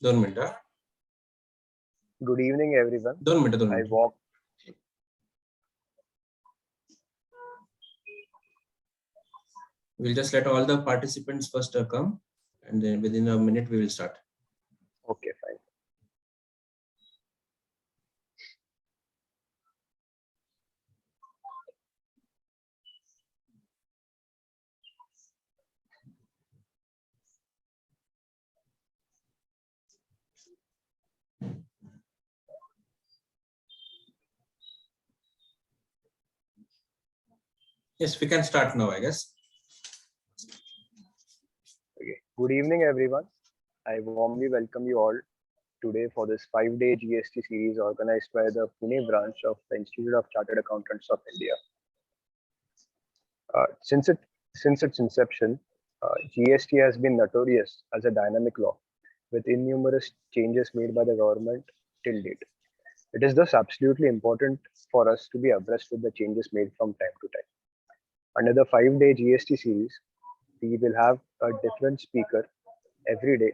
2 मिनिटं. Good evening, everyone. 2 मिनिटं. I walk. We'll just let all the participants first come, and then within a minute we will start. Okay, fine. Yes, we can start now, I guess. Okay. Good evening, everyone. I warmly welcome you all today for this 5-day GST series organized by the Pune branch of the Institute of Chartered Accountants of India. Since its inception, GST has been notorious as a dynamic law with innumerous changes made by the government till date. It is thus absolutely important for us to be abreast with the changes made from time to time. Under the 5-day GST series, we will have a different speaker every day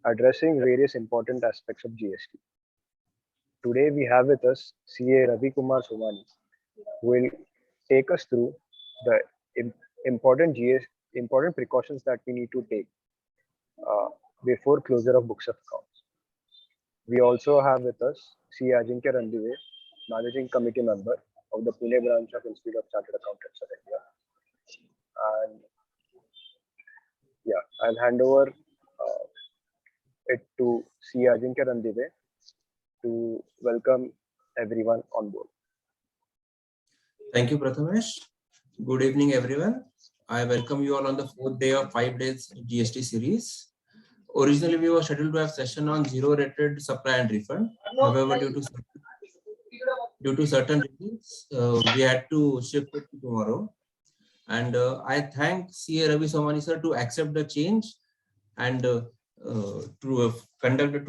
addressing various important aspects of GST. Today we have with us CA Ravi Somani, who will take us through the important precautions that we need to take before closure of books of accounts. We also have with us CA Ajinkya Randive, Managing Committee Member of the Pune branch of Institute of Chartered Accountants of India. And yeah, I'll hand over it to CA Ajinkya Randive to welcome everyone on board. Thank you, Prathamesh. Good evening, everyone. I welcome you all on the 4th day of 5 days GST series. Originally, we were scheduled to have session on zero-rated supply and refund. However, due to certain reasons, we had to shift it to tomorrow. And I thank CA Ravi Somani sir to accept the change and to conduct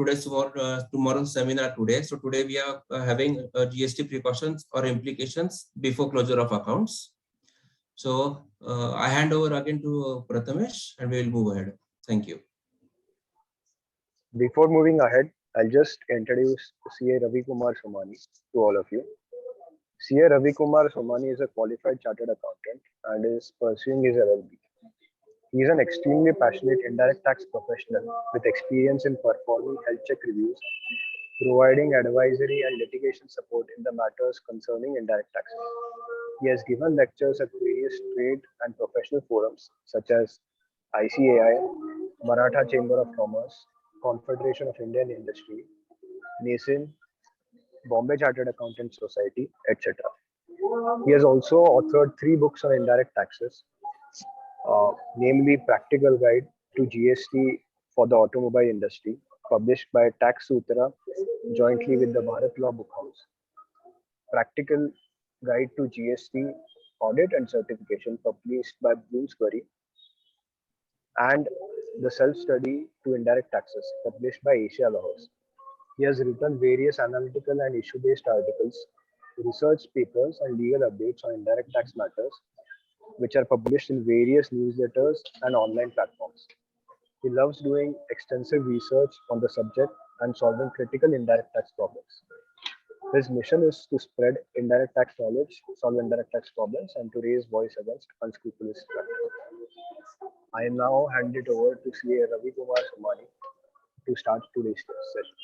tomorrow's seminar today. So today we are having GST precautions or implications before closure of accounts. So I hand over again to Prathamesh and we will move ahead. Thank you. Before moving ahead, I'll just introduce CA Ravi Somani to all of you. CA Ravi Somani is a qualified chartered accountant and is pursuing his LLB. He is an extremely passionate indirect tax professional with experience in performing health check reviews, providing advisory and litigation support in the matters concerning indirect taxes. He has given lectures at various trade and professional forums such as ICAI, Maratha Chamber of Commerce, Confederation of Indian Industry, NASIN, Bombay Chartered Accountants Society, etc. He has also authored 3 books on indirect taxes, namely Practical Guide to GST for the Automobile Industry, published by Tax Sutra jointly with the Bharat Law Book House, Practical Guide to GST Audit and Certification, published by Bloomsbury, and the Self-Study to Indirect Taxes, published by Asia Law House. He has written various analytical and issue-based articles, research papers, and legal updates on indirect tax matters, which are published in various newsletters and online platforms. He loves doing extensive research on the subject and solving critical indirect tax problems. His mission is to spread indirect tax knowledge, solve indirect tax problems, and to raise voice against unscrupulous practice. I now hand it over to CA Ravi Somani to start today's session.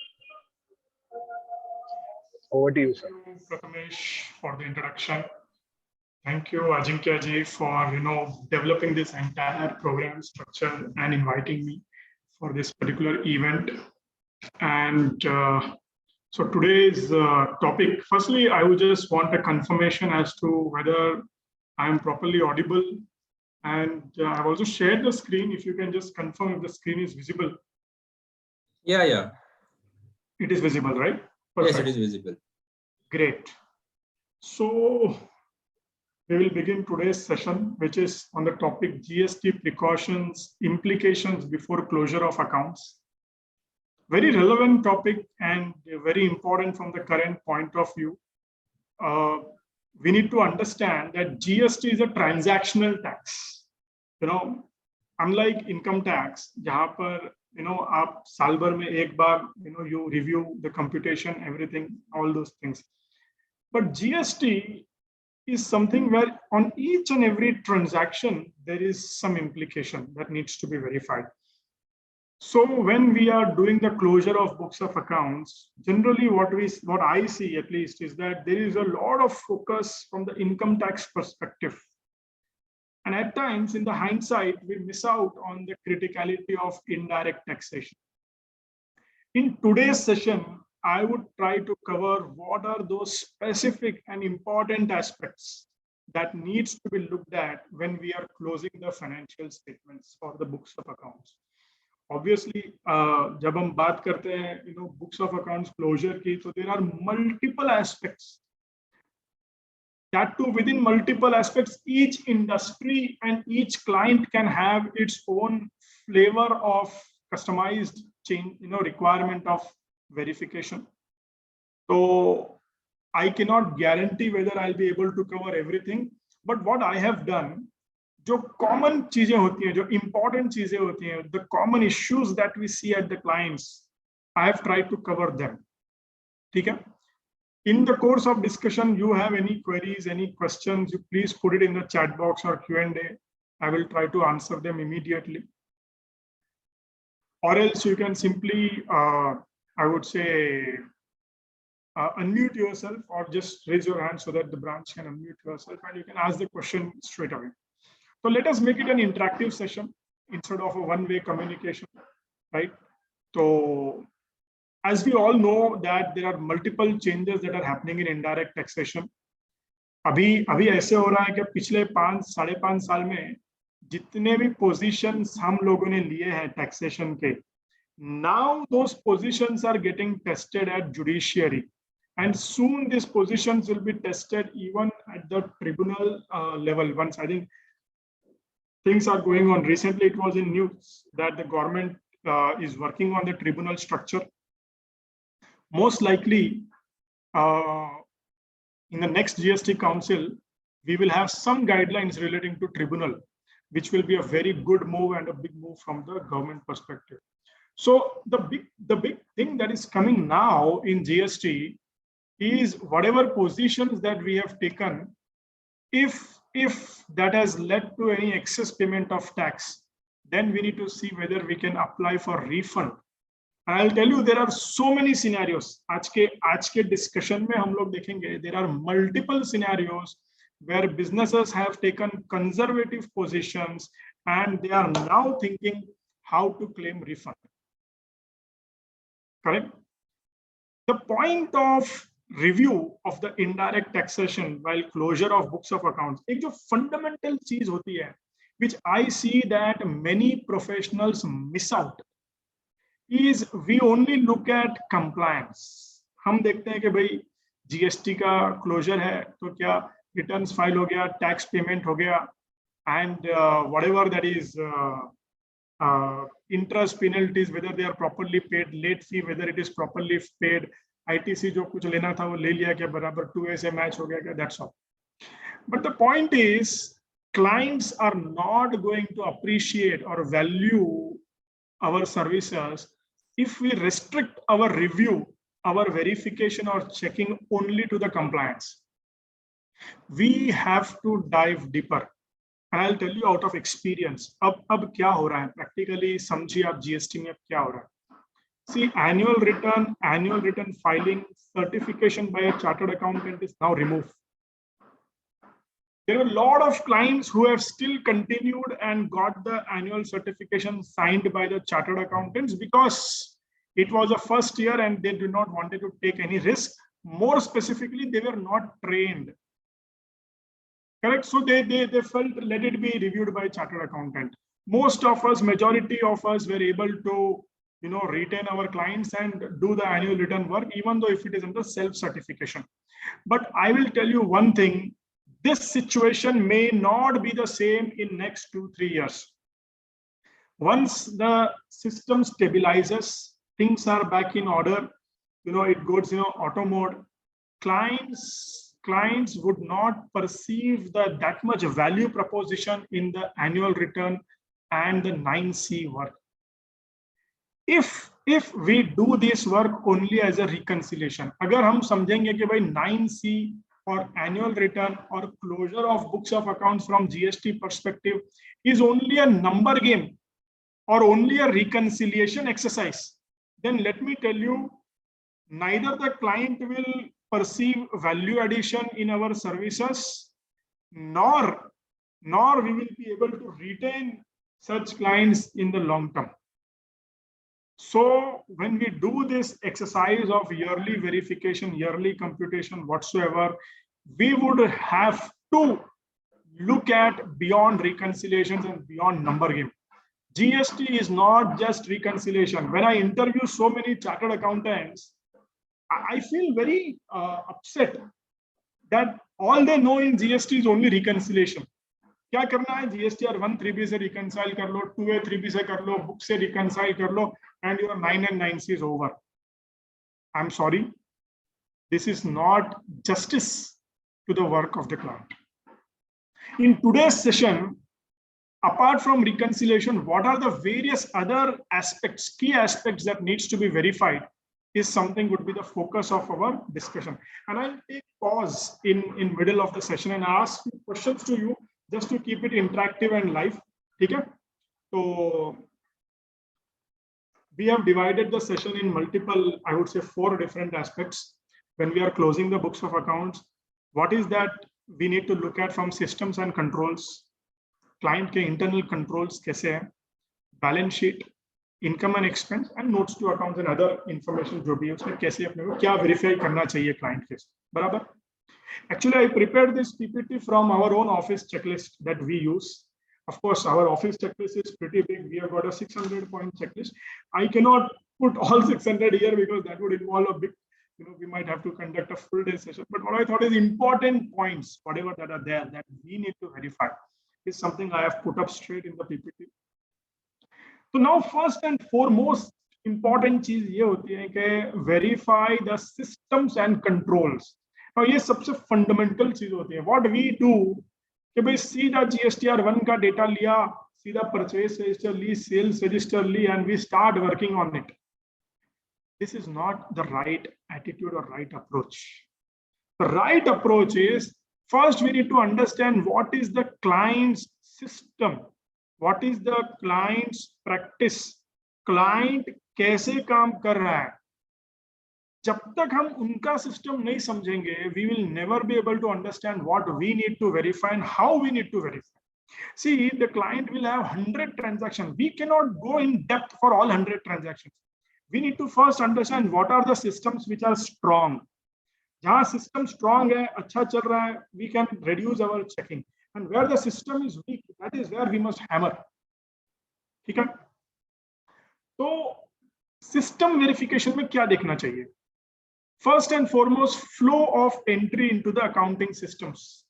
Over to you, sir. Thank you, Prathamesh, for the introduction. Thank you, Ajinkya ji, for developing this entire program structure and inviting me for this particular event. And so today's topic, firstly, I would just want a confirmation as to whether I am properly audible. And I've also shared the screen. If you can just confirm if the screen is visible. Yeah. It is visible, right? Perfect. Yes, it is visible. Great. So we will begin today's session, which is on the topic GST precautions, implications before closure of accounts. Very relevant topic and very important from the current point of view. We need to understand that GST is a transactional tax. Unlike income tax, jahan par आप साल भर में एक बार you review the computation, everything, all those things. But GST is something where on each and every transaction there is some implication that needs to be verified. So when we are doing the closure of books of accounts, generally what I see at least is that there is a lot of focus from the income tax perspective. And at times in the hindsight, we miss out on the criticality of indirect taxation. In today's session, I would try to cover what are those specific and important aspects that needs to be looked at when we are closing the financial statements or the books of accounts. Obviously, जब हम बात करते हैं books of accounts closure की, so there are multiple aspects. That too, within multiple aspects, each industry and each client can have its own flavor of customized change, requirement of verification. So I cannot guarantee whether I'll be able to cover everything. But what I have done, जो common चीजें होती हैं, जो important चीजें होती हैं, the common issues that we see at the clients, I have tried to cover them. ठीक है? In the course of discussion, you have any queries, any questions, you please put it in the chat box or Q&A. I will try to answer them immediately. Or else you can simply, I would say, unmute yourself or just raise your hand so that the branch can unmute yourself and you can ask the question straight away. So let us make it an interactive session instead of a one-way communication, right? So as we all know that there are multiple changes that are happening in indirect taxation. अभी ऐसे हो रहा है कि पिछले 5-5.5 साल में जितने भी positions हम लोगों ने लिए हैं taxation के, now those positions are getting tested at judiciary, and soon these positions will be tested even at the tribunal level. Once I think things are going on. Recently, it was in news that the government is working on the tribunal structure. Most likely, in the next GST Council, we will have some guidelines relating to tribunal, which will be a very good move and a big move from the government perspective. So the big thing that is coming now in GST is whatever positions that we have taken, if that has led to any excess payment of tax, then we need to see whether we can apply for refund. I'll tell you, there are so many scenarios. आज के discussion में हम लोग देखेंगे, there are multiple scenarios where businesses have taken conservative positions and they are now thinking how to claim refund. Correct? The point of review of the indirect taxation while closure of books of accounts, एक जो fundamental चीज होती है, which I see that many professionals miss out, is we only look at compliance. हम देखते हैं कि भाई GST का closure है, तो क्या returns file हो गया, tax payment हो गया, and whatever that is interest penalties, whether they are properly paid, late fee, whether it is properly paid, ITC जो कुछ लेना था वो ले लिया क्या, बराबर 2A से match हो गया क्या, that's all. But the point is, clients are not going to appreciate or value our services if we restrict our review, our verification or checking only to the compliance. We have to dive deeper. And I'll tell you out of experience, अब क्या हो रहा है practically, समझिए आप GST में अब क्या हो रहा है. See, annual return filing certification by a chartered accountant is now removed. There are a lot of clients who have still continued and got the annual certification signed by the chartered accountants because it was a first year and they did not wanted to take any risk. More specifically, they were not trained. Correct? So they felt, let it be reviewed by chartered accountant. Most of us, majority of us were able to retain our clients and do the annual return work, even though if it is under self-certification. But I will tell you one thing, this situation may not be the same in next 2-3 years. Once the system stabilizes, things are back in order, it goes auto mode, clients would not perceive that much value proposition in the annual return and the 9C work. if we do this work only as a reconciliation, अगर हम समझेंगे कि भाई 9C or annual return or closure of books of accounts from GST perspective is only a number game or only a reconciliation exercise, then let me tell you, neither the client will perceive value addition in our services, nor we will be able to retain such clients in the long term. So when we do this exercise of yearly verification, yearly computation, whatsoever, we would have to look at beyond reconciliations and beyond number game. GST is not just reconciliation. When I interview so many chartered accountants, I feel very upset that all they know in GST is only reconciliation. क्या करना है? GSTR 1 3B से reconcile कर लो, 2A 3B से कर लो, book से reconcile कर लो, and your 9 and 9C is over. I'm sorry, this is not justice to the work of the client. In today's session, apart from reconciliation, what are the various other aspects, key aspects that needs to be verified is something would be the focus of our discussion. And I'll take pause in middle of the session and ask questions to you just to keep it interactive and live. Okay? So we have divided the session in multiple, I would say 4 different aspects. When we are closing the books of accounts, what is that we need to look at from systems and controls, client के internal controls कैसे हैं, balance sheet, income and expense, and notes to accounts and other information जो भी है उसमें कैसे अपने को क्या verify करना चाहिए client के बराबर. Actually, I prepared this PPT from our own office checklist that we use. Of course, our office checklist is pretty big. We have got a 600-point checklist. I cannot put all 600 here because that would involve a big, we might have to conduct a full day session. But what I thought is important points, whatever that are there, that we need to verify, is something I have put up straight in the PPT. So now, first and foremost, important चीज ये होती है कि verify the systems and controls. Now, ये सबसे fundamental चीज होती है. What we do कि भाई सीधा GSTR 1 का डेटा लिया, सीधा purchase register Lee, sales register Lee, and we start working on it. This is not the right attitude or right approach. The right approach is, first we need to understand what is the client's system, what is the client's practice, client कैसे काम कर रहा है. जब तक हम उनका system नहीं समझेंगे, we will never be able to understand what we need to verify and how we need to verify. See, the client will have 100 transactions. We cannot go in depth for all 100 transactions. We need to first understand what are the systems which are strong. जहाँ system strong है, अच्छा चल रहा है, we can reduce our checking. And where the system is weak, that is where we must hammer. ठीक है? तो system verification में क्या देखना चाहिए? First and foremost, flow of entry into the accounting systems.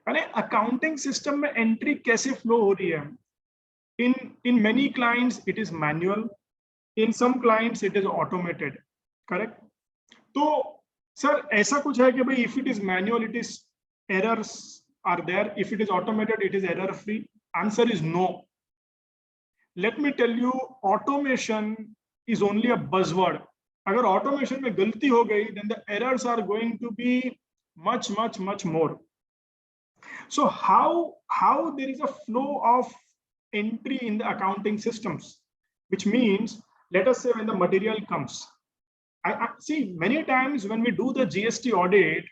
यानी accounting system में entry कैसे flow हो रही है? In many clients it is manual. In some clients it is automated. Correct? तो sir ऐसा कुछ है कि भाई if it is manual it is errors are there. If it is automated it is error free. Answer is no. Let me tell you, automation is only a buzzword. अगर automation में गलती हो गई, then the errors are going to be much more. So how there is a flow of entry in the accounting systems, which means, let us say when the material comes, I see many times when we do the GST audit,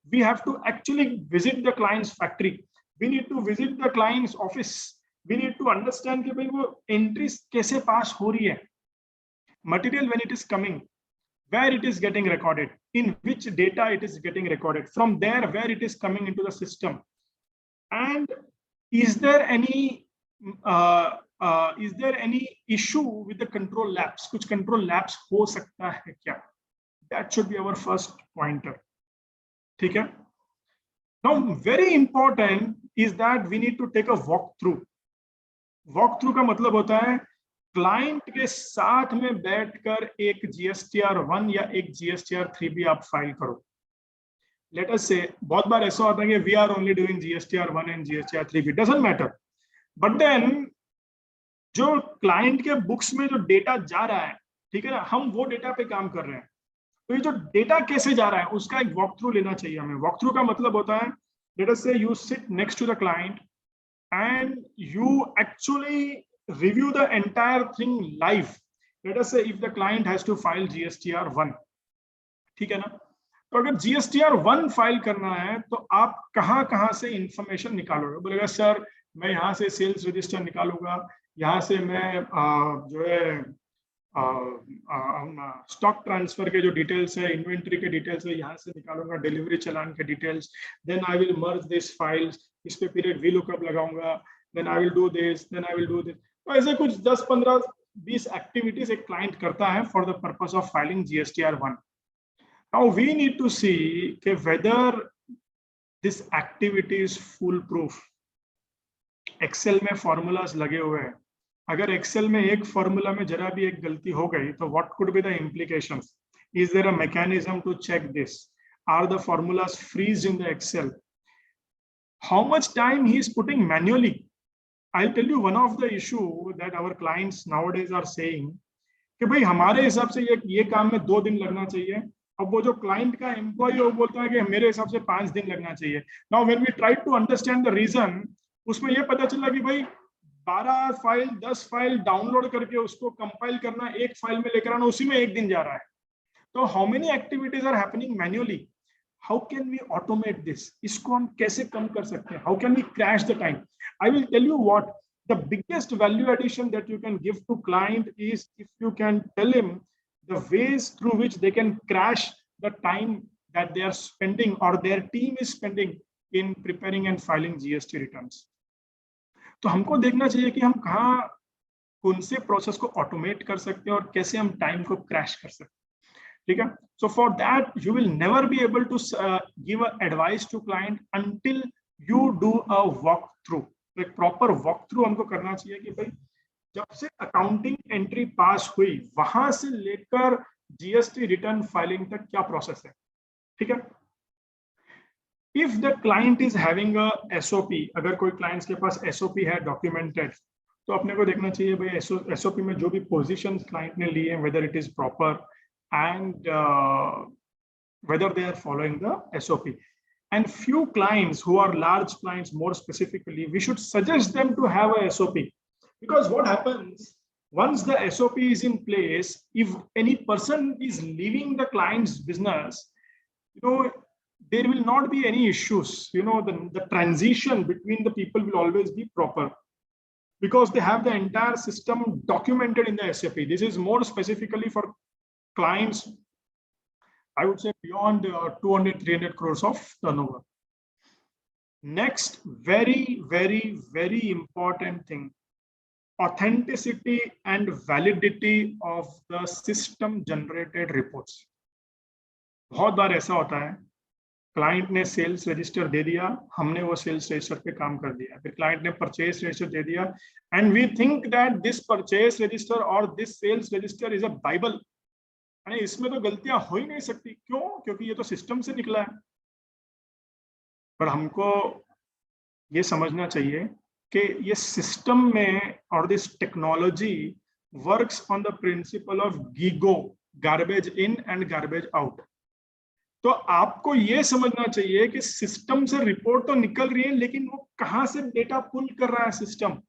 we have to actually visit the client's factory. We need to visit the client's office. We need to understand कि भाई वो entries कैसे pass हो रही है. Material when it is coming, where it is getting recorded, in which data it is getting recorded, from there where it is coming into the system, and is there any issue with the control lapse? कुछ control lapse हो सकता है क्या? That should be our first pointer. ठीक है? Now, very important is that we need to take a walkthrough. Walkthrough का मतलब होता है क्लाइंट के साथ में बैठकर एक GSTR 1 या एक GSTR 3B आप फाइल करो. Let us say, बहुत बार ऐसा होता है कि we are only doing GSTR 1 and GSTR 3B. Doesn't matter. But then जो क्लाइंट के बुक्स में जो डेटा जा रहा है, ठीक है ना, हम वो डेटा पे काम कर रहे हैं। तो ये जो डेटा कैसे जा रहा है उसका एक वॉक थ्रू लेना चाहिए हमें। वॉक थ्रू का मतलब होता है, let us say you sit next to the client and you actually review the entire thing live. Let us say if the client has to file GSTR1, ठीक है ना, तो अगर GSTR1 फाइल करना है तो आप कहां से इंफॉर्मेशन निकालोगे? बोलेगा सर मैं यहाँ से सेल्स रजिस्टर निकालूंगा, यहाँ से मैं जो है स्टॉक ट्रांसफर के जो डिटेल्स है, इन्वेंट्री के डिटेल्स है, यहाँ से निकालूंगा, डिलीवरी चलान के details, then I will merge this files, इस पे पीरियड वी लुकअप लगाऊंगा, then I will do this, then I will do this. तो ऐसे कुछ 10, 15, 20 एक्टिविटीज एक क्लाइंट करता है for the purpose of filing GSTR1. Now we need to see कि whether this activity is foolproof. Excel में formulas लगे हुए हैं, अगर एक्सेल में एक फॉर्मूला में जरा भी एक गलती हो गई तो what could be the implications? Is there a mechanism to check this? Are the formulas freeze in the Excel? How much time he is putting manually? I'll tell you one of the issue that our clients nowadays are saying कि भाई हमारे हिसाब से ये काम में 2 दिन लगना चाहिए, अब वो जो क्लाइंट का एम्प्लॉय है वो बोलता है कि मेरे हिसाब से 5 दिन लगना चाहिए। Now when we try to understand the reason, उसमें ये पता चला कि भाई 12 फाइल 10 फाइल डाउनलोड करके उसको कंपाइल करना, एक फाइल में लेकर आना, उसी में 1 दिन जा रहा है। तो how many activities are happening manually? How can we automate this? इसको हम कैसे कम कर सकते हैं? How can we crash the time? I will tell you what the biggest value addition that you can give to client is if you can tell him the ways through which they can crash the time that they are spending or their team is spending in preparing and filing GST returns. तो हमको देखना चाहिए कि हम कहाँ कौन से process को ऑटोमेट कर सकते हैं और कैसे हम टाइम को क्रैश कर सकते हैं, ठीक है? So for that you will never be able to give a advice to client until you do a walk through. तो एक प्रॉपर वॉक थ्रू हमको करना चाहिए कि भाई जब से अकाउंटिंग एंट्री पास हुई वहां से लेकर GST रिटर्न फाइलिंग तक क्या प्रोसेस है, ठीक है? If the client is having a SOP, अगर कोई क्लाइंट्स के पास SOP है डॉक्यूमेंटेड, तो अपने को देखना चाहिए भाई SOP में जो भी पोजीशंस क्लाइंट ने लिए हैं whether it is proper and whether they are following the SOP. And few clients who are large clients, more specifically, we should suggest them to have a SOP, because what happens once the SOP is in place, if any person is leaving the client's business, there will not be any issues. The transition between the people will always be proper because they have the entire system documented in the SOP. This is more specifically for clients, I would say beyond 200, 300 crores of turnover. Next, very, very, very important thing, authenticity and validity of the system generated reports. बहुत बार ऐसा होता है, client ने sales register दे दिया, हमने वो sales register पे काम कर दिया, फिर क्लाइंट ने परचेस रजिस्टर दे दिया and we think that this purchase register और this sales register is a bible, इसमें तो गलतियां हो ही नहीं सकती। क्यों? क्योंकि ये तो सिस्टम से निकला है। पर हमको ये समझना चाहिए कि ये सिस्टम में और this technology works on the principle of GIGO, garbage in and garbage out. तो आपको ये समझना चाहिए कि सिस्टम से रिपोर्ट तो निकल रही है, लेकिन वो कहां से डेटा पुल कर रहा है system,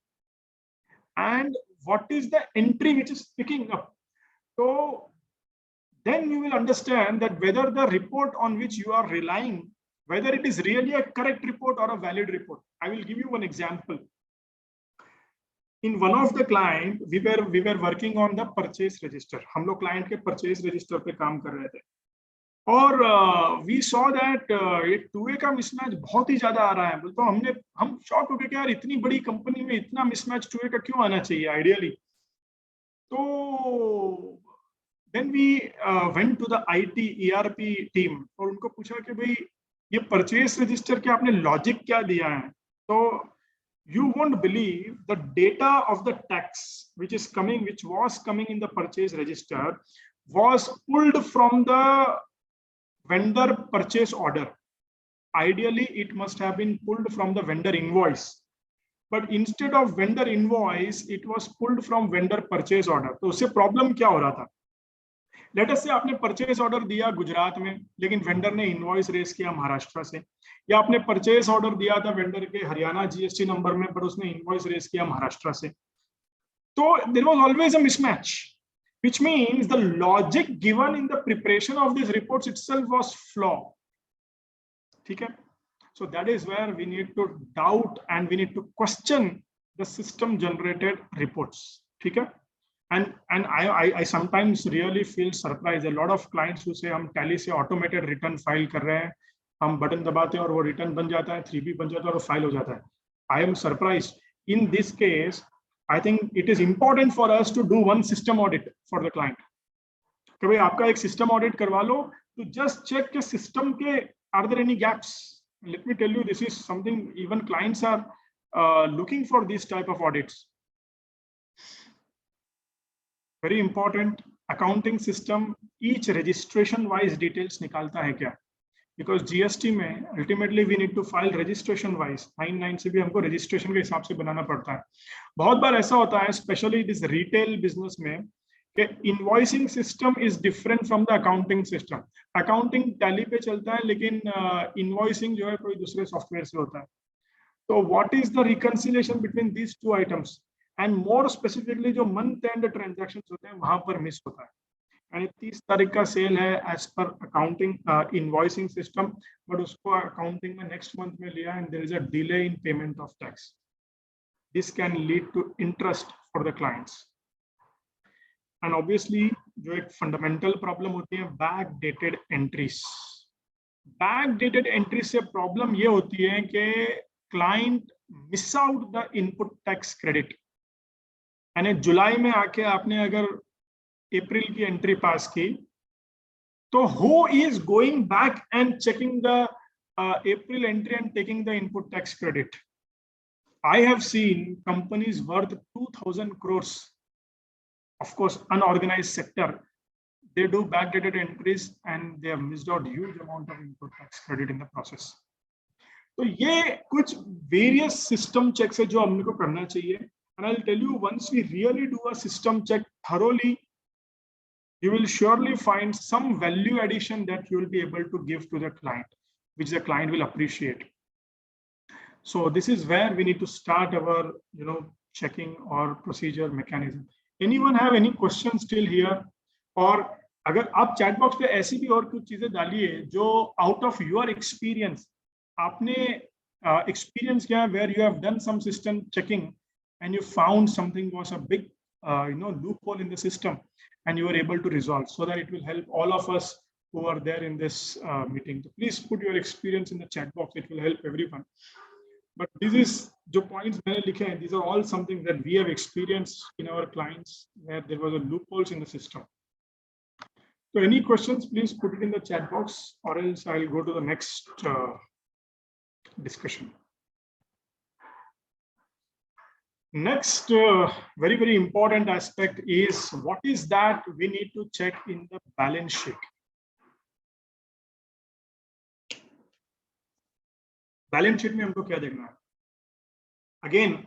and what is the entry which is picking up. तो then you will understand that whether the report on which you are relying, whether it is really a correct report or a valid report. I will give you one example. In one of the client, we were working on the purchase register. हम लोग client के purchase register पे काम कर रहे थे और we saw that ये 2A का mismatch बहुत ही ज्यादा आ रहा है। तो हम शॉक हो गए कि यार इतनी बड़ी कंपनी में इतना mismatch 2A का क्यों आना चाहिए आइडियली। तो then we went to the IT ERP team और उनको पूछा कि भाई ये परचेस रजिस्टर के आपने लॉजिक क्या दिया है। तो you won't believe the data of the tax which was coming in the purchase register was pulled from the vendor purchase order. Ideally it must have been pulled from the vendor invoice, but instead of vendor invoice it was pulled from vendor purchase order. तो उससे problem क्या हो रहा था? Late us से आपने purchase order दिया गुजरात में, लेकिन वेंडर ने इनवॉइस रेस किया महाराष्ट्र से, या आपने परचेज ऑर्डर दिया था वेंडर के हरियाणा जीएसटी नंबर में, पर उसने इनवॉइस रेस किया महाराष्ट्र से. तो there was always a mismatch, which means the logic given in the preparation of these reports itself was flawed. ठीक है? So that is where we need to doubt and we need to question the system generated reports. ठीक है? And I sometimes really feel surprised. A lot of clients who say हम tally से automated return file कर रहे हैं, हम button दबाते हैं और वो return बन जाता है, 3B बन जाता है और फाइल हो जाता है. I am surprised. In this case, I think it is important for us to do one system audit for the client. कि भाई आपका एक system audit करवा लो, to just check के system के are there any gaps. Let me tell you, this is something even clients are looking for this type of audits. Very important. Accounting system each registration wise details निकालता है क्या? Because GST में ultimately we need to file registration wise. 99 से भी हमको registration के हिसाब से बनाना पड़ता है. बहुत बार ऐसा होता है, especially this retail business में, कि invoicing system is different from the accounting system. Accounting tally पे चलता है, लेकिन invoicing जो है कोई दूसरे software से होता है. So what is the reconciliation between these two items? And more specifically जो month end transactions होते हैं वहां पर मिस होता है. यानी 30 तारीख का सेल है as per accounting invoicing system, but उसको accounting में next month में लिया and there is a delay in payment of tax. This can lead to interest for the clients. And obviously जो एक fundamental problem होती है backdated entries. Backdated entries से problem ये होती है कि client miss out the input tax credit. यानी जुलाई में आके आपने अगर अप्रैल की एंट्री पास की, तो who is going back and checking the April entry and taking the input tax credit? I have seen companies worth 2,000 crores, of course, unorganized sector. They do backdated entries and they have missed out huge amount of input tax credit in the process. तो ये कुछ various system checks है जो हमने को करना चाहिए. And I'll tell you, once we really do a system check thoroughly, you will surely find some value addition that you will be able to give to the client, which the client will appreciate. So this is where we need to start our, checking or procedure mechanism. Anyone have any questions still here? और अगर आप chat box पे ऐसी भी और कुछ चीजें डालिए जो out of your experience आपने experience किया where you have done some system checking and you found something was a big loophole in the system and you were able to resolve, so that it will help all of us who are there in this meeting. So please put your experience in the chat box. It will help everyone. But this is the points मैंने लिखे हैं. These are all something that we have experienced in our clients where there was a loopholes in the system. So any questions, please put it in the chat box, or else I'll go to the next discussion. Next, very, very important aspect is what is that we need to check in the balance sheet. Balance sheet में हमको क्या देखना है? Again,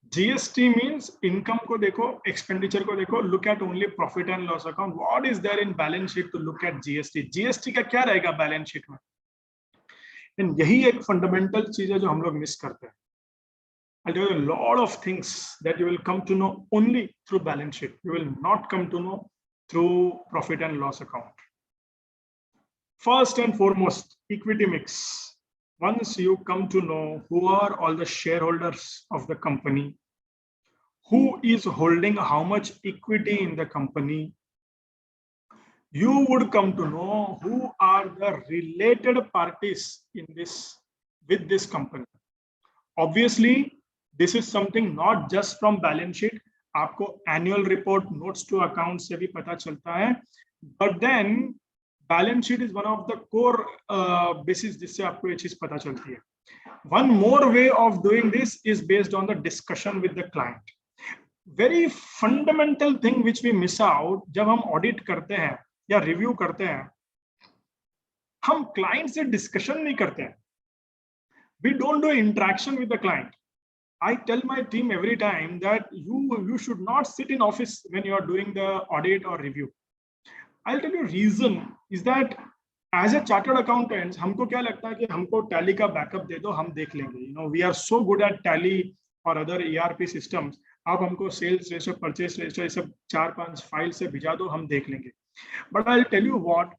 GST means income को देखो, expenditure को देखो, look at only profit and loss account. What is there in balance sheet to look at GST? GST का क्या रहेगा balance sheet में? And यही एक fundamental चीज है जो हम लोग मिस करते हैं. I'll tell you a lot of things that you will come to know only through balance sheet. You will not come to know through profit and loss account. First and foremost, equity mix. Once you come to know who are all the shareholders of the company, who is holding how much equity in the company, you would come to know who are the related parties in this with this company. Obviously, this is something not just from balance sheet. आपको annual report, notes to accounts से भी पता चलता है. But then balance sheet is one of the core basis जिससे आपको ये चीज पता चलती है. One more way of doing this is based on the discussion with the client. Very fundamental thing which we miss out जब हम audit करते हैं या review करते हैं, हम client से discussion नहीं करते हैं. We don't do interaction with the client. I tell my team every time that you should not sit in office when you are doing the audit or review. I'll tell you reason is that as a chartered accountant, हमको क्या लगता है कि हमको tally का backup दे दो, हम देख लेंगे. You know, we are so good at tally or other ERP systems. आप हमको sales ratio, purchase ratio ये सब 4-5 फाइल से भिजा दो, हम देख लेंगे. But I'll tell you what,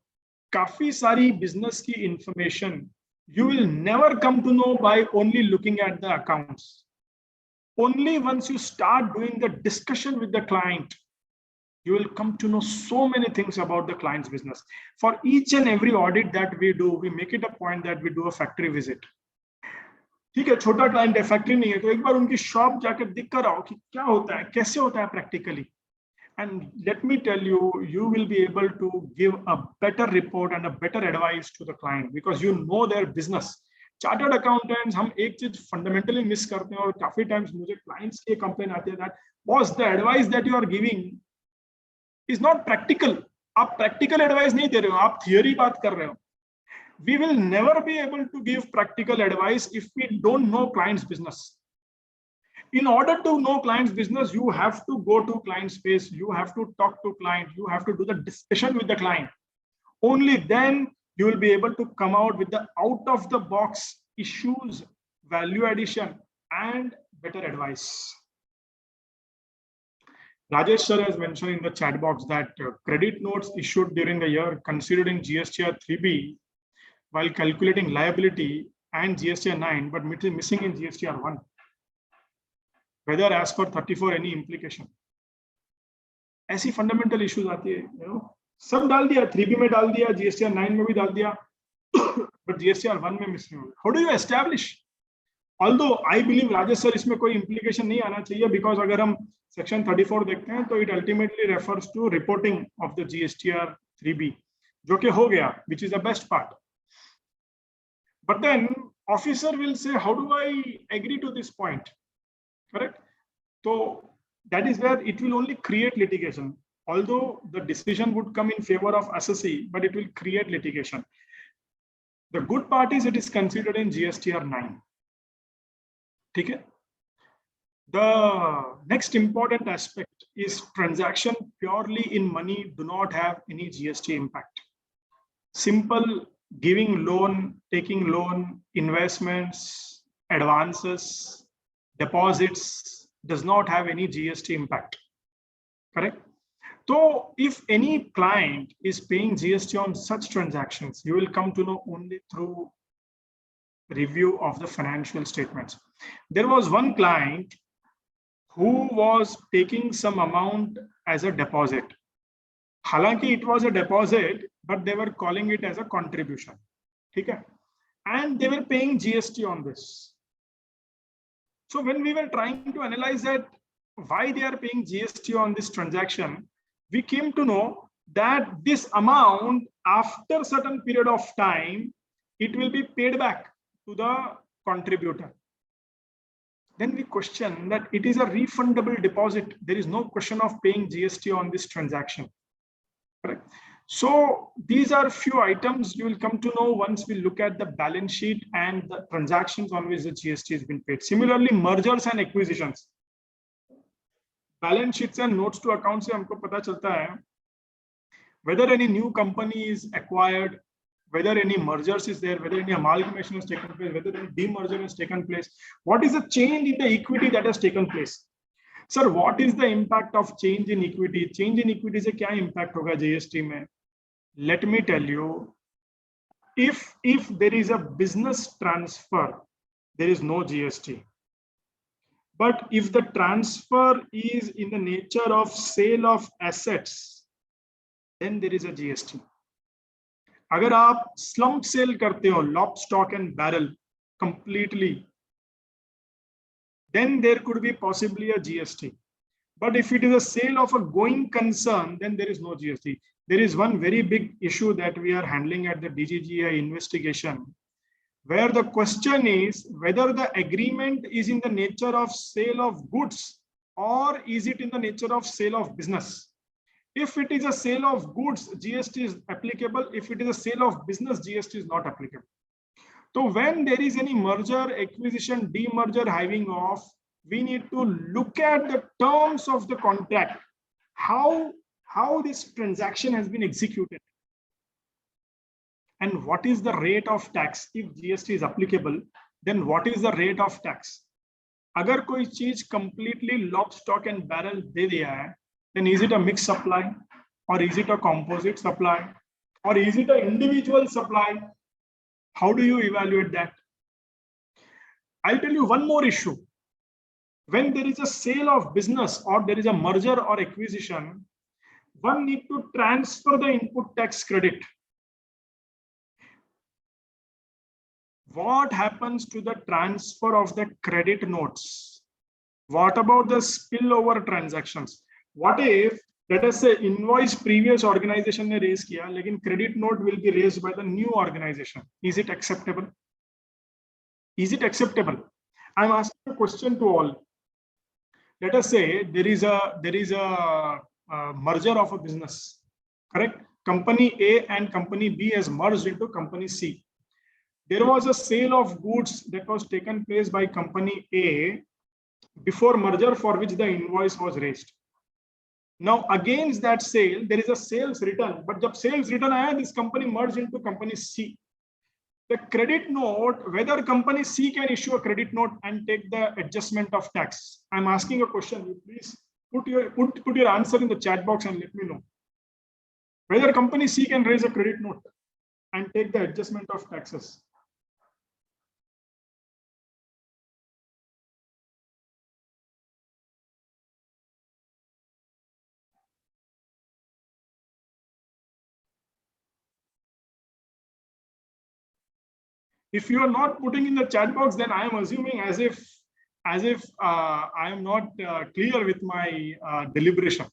काफी सारी business की information you will never come to know by only looking at the accounts. Only once you start doing the discussion with the client, you will come to know so many things about the client's business. For each and every audit that we do, we make it a point that we do a factory visit. ठीक है, छोटा client है, factory नहीं है, तो एक बार उनकी shop जाकर दिख कर आओ कि क्या होता है, कैसे होता है practically. And let me tell you, you will be able to give a better report and a better advice to the client because you know their business. Chartered accountants, हम एक चीज fundamentally miss करते हैं और काफी times मुझे clients के complaint आते हैं that boss, the advice that you are giving is not practical. आप practical advice नहीं दे रहे हो, आप theory बात कर रहे हो. We will never be able to give practical advice if we don't know client's business. In order to know client's business, you have to go to client space, you have to talk to client, you have to do the discussion with the client. Only then you will be able to come out with the out of the box issues, value addition, and better advice. Rajesh sir has mentioned in the chat box that credit notes issued during the year considered in GSTR 3B while calculating liability and GSTR 9, but missing in GSTR 1. Whether as per 34 any implication. ऐसी fundamental issues आती है, you know, सब डाल दिया, 3B में डाल दिया, GSTR 9 में भी डाल दिया, but GSTR 1 में missing हो गया. How do you establish? Although I believe Rajesh sir इसमें कोई implication नहीं आना चाहिए because अगर हम section 34 देखते हैं तो it ultimately refers to reporting of the GSTR 3B, जो कि हो गया, which is the best part. But then officer will say, how do I agree to this point? Correct? So that is where it will only create litigation. Although the decision would come in favor of assessee, but it will create litigation. The good part is it is considered in GSTR 9. Okay? The next important aspect is transaction purely in money do not have any GST impact. Simple giving loan, taking loan, investments, advances, deposits does not have any GST impact. Correct? So if any client is paying GST on such transactions, you will come to know only through review of the financial statements. There was one client who was taking some amount as a deposit. Halanki it was a deposit, but they were calling it as a contribution. Okay? And they were paying GST on this. So when we were trying to analyze that why they are paying GST on this transaction, we came to know that this amount after certain period of time, it will be paid back to the contributor. Then we question that it is a refundable deposit. There is no question of paying GST on this transaction. Correct? So these are few items you will come to know once we look at the balance sheet and the transactions on which the GST has been paid. Similarly, mergers and acquisitions. Balance sheets and notes to accounts से हमको पता चलता है whether any new company is acquired, whether any mergers is there, whether any amalgamation has taken place, whether any demerger has taken place. What is the change in the equity that has taken place? Sir, what is the impact of change in equity? Change in equity से क्या impact होगा GST में? Let me tell you, if there is a business transfer, there is no GST. But if the transfer is in the nature of sale of assets, then there is a GST. अगर आप slump sale करते हो, lock, stock and barrel completely, then there could be possibly a GST. But if it is a sale of a going concern, then there is no GST. There is one very big issue that we are handling at the DGGI investigation, where the question is whether the agreement is in the nature of sale of goods or is it in the nature of sale of business. If it is a sale of goods, GST is applicable. If it is a sale of business, GST is not applicable. So when there is any merger, acquisition, demerger, hiving off, we need to look at the terms of the contract, how this transaction has been executed, and what is the rate of tax. If GST is applicable, then what is the rate of tax? अगर कोई चीज completely lock, stock and barrel दे दिया है, then is it a mixed supply, or is it a composite supply, or is it an individual supply? How do you evaluate that? I'll tell you one more issue. When there is a sale of business or there is a merger or acquisition, one need to transfer the input tax credit. What happens to the transfer of the credit notes? What about the spillover transactions? What if, let us say, invoice previous organization ne raise kiya, lekin credit note will be raised by the new organization? Is it acceptable? Is it acceptable? I'm asking a question to all. Let us say there is a merger of a business, correct? Company A and company B has merged into company C. There was a sale of goods that was taken place by company A before merger, for which the invoice was raised. Now against that sale, there is a sales return, but jab sales return aaya, this company merged into company C. The credit note, whether company C can issue a credit note and take the adjustment of tax. I'm asking a question. You please put your answer in the chat box and let me know. Whether company C can raise a credit note and take the adjustment of taxes. If you are not putting in the chat box, then I am assuming as if I am not clear with my deliberation.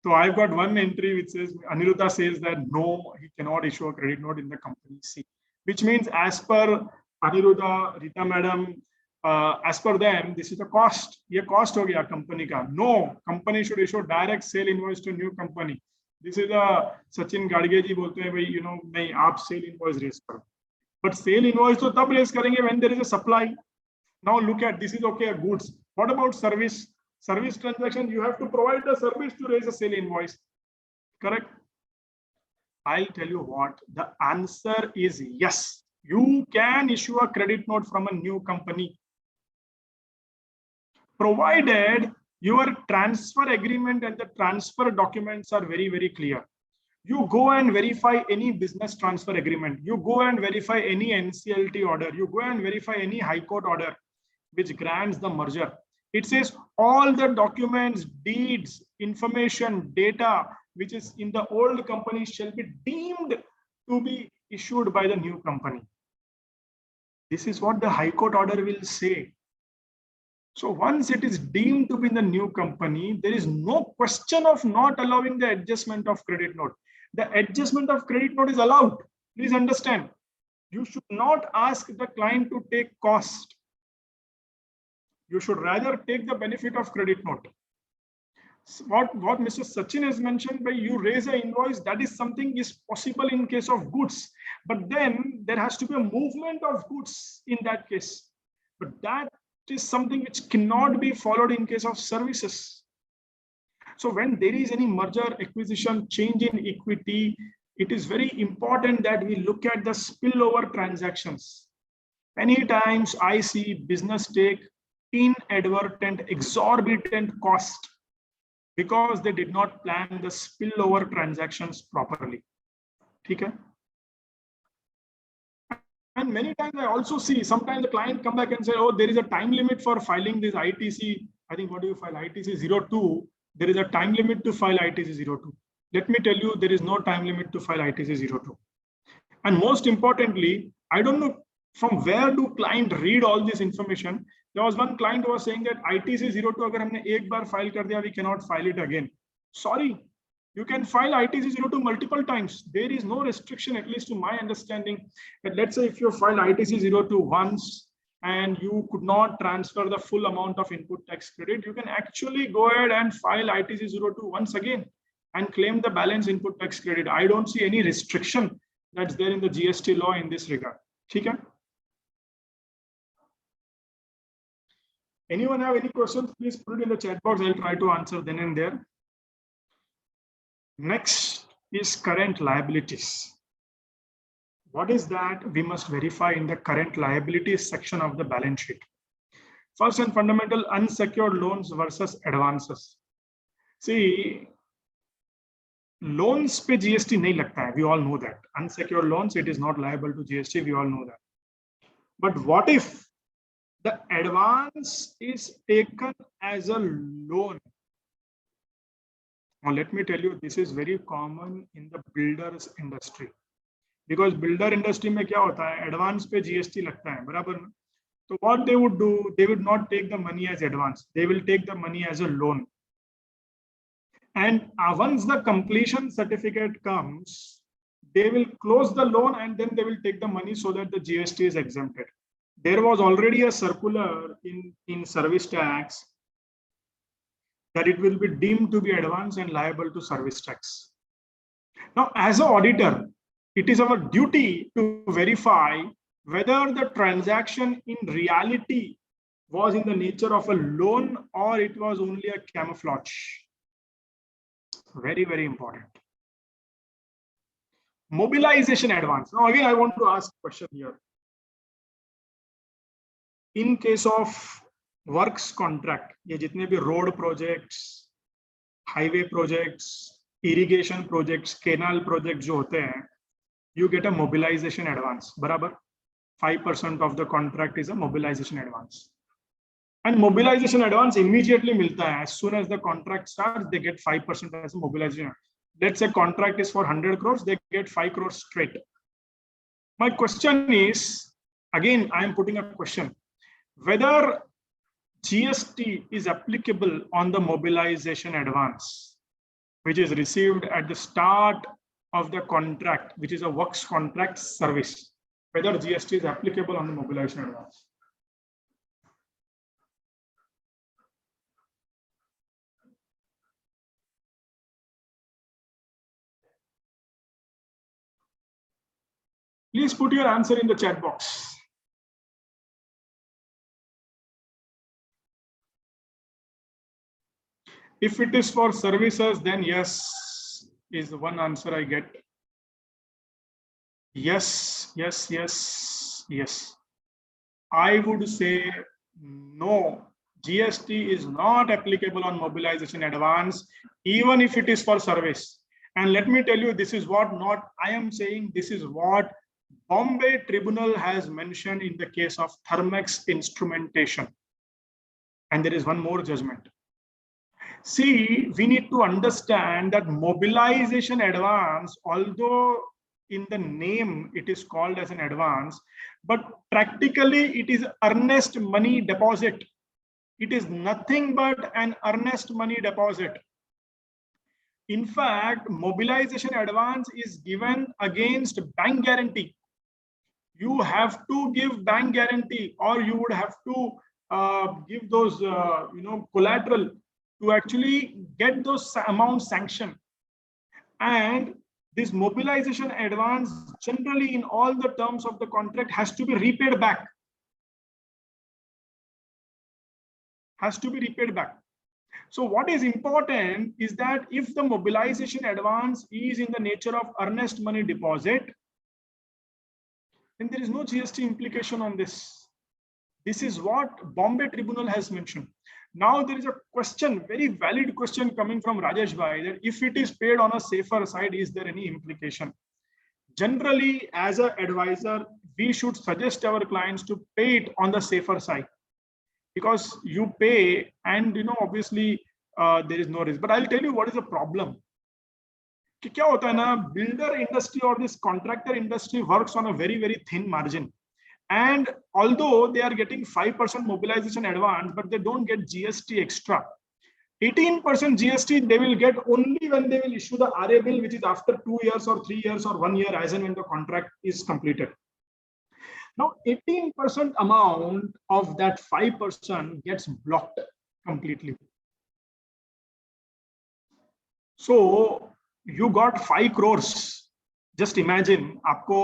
So I've got one entry which says Aniruddha says that no, he cannot issue a credit note in the company C, which means as per Aniruddha, Rita madam, as per them, this is the cost. Ye cost ho gaya company ka. No, company should issue direct sale invoice to new company. This is a Sachin Gadge ji bolte hain, you know, nahi aap sale invoice raise karo. But sale invoice to tab raise karenge when there is a supply. Now look at this is okay, goods. What about service? Service transaction, you have to provide the service to raise a sale invoice. Correct? I'll tell you what, the answer is yes. You can issue a credit note from a new company, provided your transfer agreement and the transfer documents are very, very clear. You go and verify any business transfer agreement. You go and verify any NCLT order. You go and verify any High Court order which grants the merger. It says all the documents, deeds, information, data which is in the old company shall be deemed to be issued by the new company. This is what the High Court order will say. So once it is deemed to be in the new company, there is no question of not allowing the adjustment of credit note. The adjustment of credit note is allowed. Please understand. You should not ask the client to take cost. You should rather take the benefit of credit note. So what Mr. Sachin has mentioned, by you raise an invoice, that is something is possible in case of goods. But then there has to be a movement of goods in that case. But that is something which cannot be followed in case of services. So when there is any merger, acquisition, change in equity, it is very important that we look at the spillover transactions. Many times I see business take inadvertent, exorbitant cost because they did not plan the spillover transactions properly. Okay? And many times I also see, sometimes the client come back and say, oh, there is a time limit for filing this ITC. I think what do you file? ITC 02. There is a time limit to file ITC 02. Let me tell you, there is no time limit to file ITC 02. And most importantly, I don't know from where do client read all this information. There was one client who was saying that ITC 02, agar humne ek bar file kar diya, we cannot file it again. Sorry, you can file ITC 02 multiple times. There is no restriction, at least to my understanding, that let's say if you file ITC 02 once and you could not transfer the full amount of input tax credit, you can actually go ahead and file ITC 02 once again and claim the balance input tax credit. I don't see any restriction that's there in the GST law in this regard. ठीक है? Anyone have any questions? Please put it in the chat box. I'll try to answer then and there. Next is current liabilities. What is that? We must verify in the current liabilities section of the balance sheet. First and fundamental, unsecured loans versus advances. See, loans पे GST नहीं लगता है. We all know that. Unsecured loans, it is not liable to GST. We all know that. But what if the advance is taken as a loan? Now, let me tell you, this is very common in the builders industry. Because builder industry में क्या होता है? Advance पे GST लगता है, बराबर? So what they would do, they would not take the money as advance. They will take the money as a loan. And once the completion certificate comes, they will close the loan and then they will take the money so that the GST is exempted. There was already a circular in service tax that it will be deemed to be advance and liable to service tax. Now, as an auditor, it is our duty to verify whether the transaction in reality was in the nature of a loan or it was only a camouflage. Very, very important. Mobilization advance. Now, again, I want to ask a question here. In case of works contract, ये जितने भी road projects, highway projects, irrigation projects, canal projects जो होते हैं, you get a mobilization advance, बराबर? 5% of the contract is a mobilization advance. And mobilization advance immediately मिलता है. As soon as the contract starts, they get 5% as a mobilization. Let's say contract is for 100 crores, they get 5 crores straight. My question is, again, I am putting a question, whether GST is applicable on the mobilization advance, which is received at the start of the contract, which is a works contract service, whether GST is applicable on the mobilization advance. Please put your answer in the chat box. If it is for services, then yes, is the one answer I get. Yes, yes, yes, yes. I would say no. GST is not applicable on mobilization advance, even if it is for service. And let me tell you, this is what not I am saying, this is what Bombay Tribunal has mentioned in the case of Thermex instrumentation. And there is one more judgment. See, we need to understand that mobilization advance, although in the name it is called as an advance, but practically it is earnest money deposit. It is nothing but an earnest money deposit. In fact, mobilization advance is given against bank guarantee. You have to give bank guarantee, or you would have to give those collateral to actually get those amounts sanctioned. And this mobilization advance generally in all the terms of the contract has to be repaid back. Has to be repaid back. So what is important is that if the mobilization advance is in the nature of earnest money deposit, then there is no GST implication on this. This is what Bombay Tribunal has mentioned. Now there is a question, very valid question coming from Rajesh Bhai, that if it is paid on a safer side, is there any implication? Generally, as an advisor, we should suggest our clients to pay it on the safer side, because you pay and obviously there is no risk. But I'll tell you what is the problem. कि क्या होता है ना, builder industry or this contractor industry works on a very, very thin margin. And although they are getting 5% mobilization advance, but they don't get GST extra. 18% GST they will get only when they will issue the RA bill, which is after 2 years or 3 years or 1 year, as and when the contract is completed. Now, 18% amount of that 5% gets blocked completely. So you got 5 crores just imagine आपको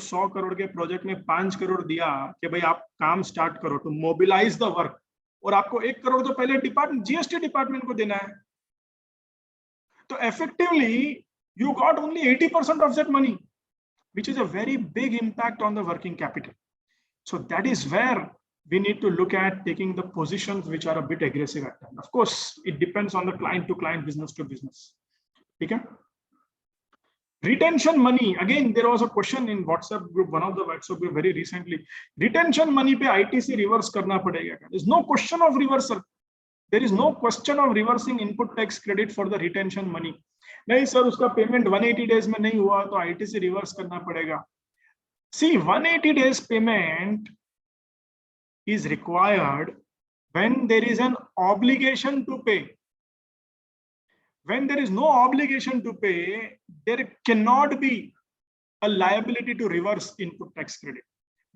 100 करोड़ के project में 5 करोड़ दिया कि भाई आप काम start करो to mobilise the work, और आपको 1 करोड़ तो पहले जीएसटी डिपार्टमेंट को देना है, तो effectively you got only 80% of that money, which is a very big impact on the working capital. So that is where we need to look at taking the positions which are a bit aggressive at times. Of course, it depends on the client to client, business to business. Okay. Retention money, again there was a question in WhatsApp group, one of the WhatsApp group very recently. Retention money पे ITC reverse करना पड़ेगा? There is no question of reversal. There is no question of reversing input tax credit for the retention money. नहीं sir, उसका payment 180 days में नहीं हुआ तो ITC reverse करना पड़ेगा. See, 180 days payment is required when there is an obligation to pay. When there is no obligation to pay, there cannot be a liability to reverse input tax credit.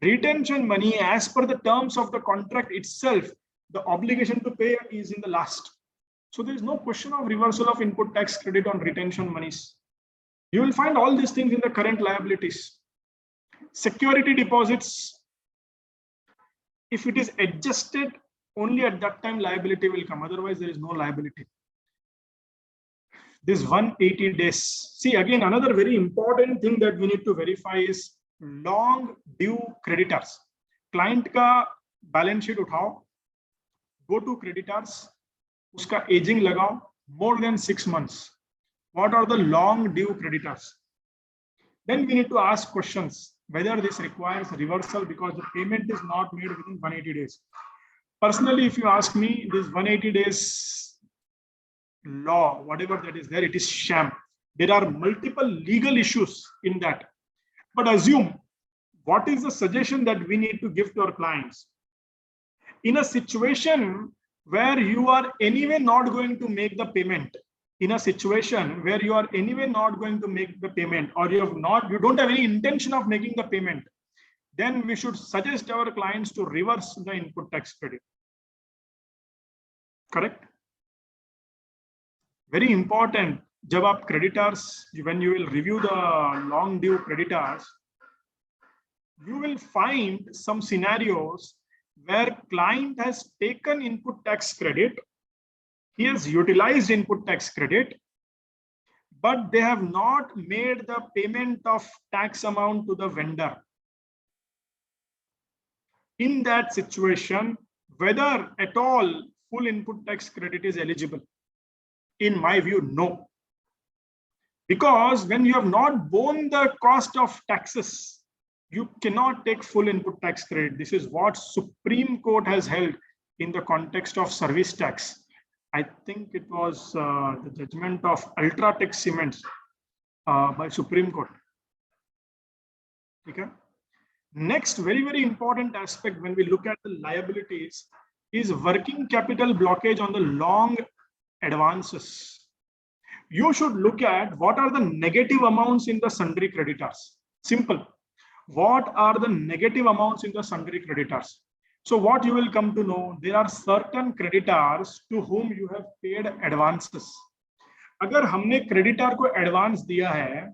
Retention money, as per the terms of the contract itself, the obligation to pay is in the last. So there is no question of reversal of input tax credit on retention monies. You will find all these things in the current liabilities. Security deposits, if it is adjusted, only at that time liability will come. Otherwise, there is no liability. This 180 days. See, again, another very important thing that we need to verify is long due creditors. Client का balance sheet उठाओ, go to creditors, उसका aging लगाओ, more than 6 months. What are the long due creditors? Then we need to ask questions whether this requires reversal because the payment is not made within 180 days. Personally, if you ask me, this 180 days law, whatever that is there, it is sham. There are multiple legal issues in that. But assume, what is the suggestion that we need to give to our clients? In a situation where you are anyway not going to make the payment, in a situation where you are anyway not going to make the payment, or you don't have any intention of making the payment, then we should suggest our clients to reverse the input tax credit. Correct? Very important. जब आप creditors, when you will review the long due creditors, you will find some scenarios where client has taken input tax credit, he has utilized input tax credit, but they have not made the payment of tax amount to the vendor. In that situation, whether at all full input tax credit is eligible, in my view, no. Because when you have not borne the cost of taxes, you cannot take full input tax credit. This is what Supreme Court has held in the context of service tax. I think it was the judgment of Ultratech Cements by Supreme Court. Okay. Next, very, very important aspect when we look at the liabilities is working capital blockage on the long advances. You should look at what are the negative amounts in the sundry creditors. Simple. What are the negative amounts in the sundry creditors? So what you will come to know, there are certain creditors to whom you have paid advances. अगर हमने creditor को advance दिया है,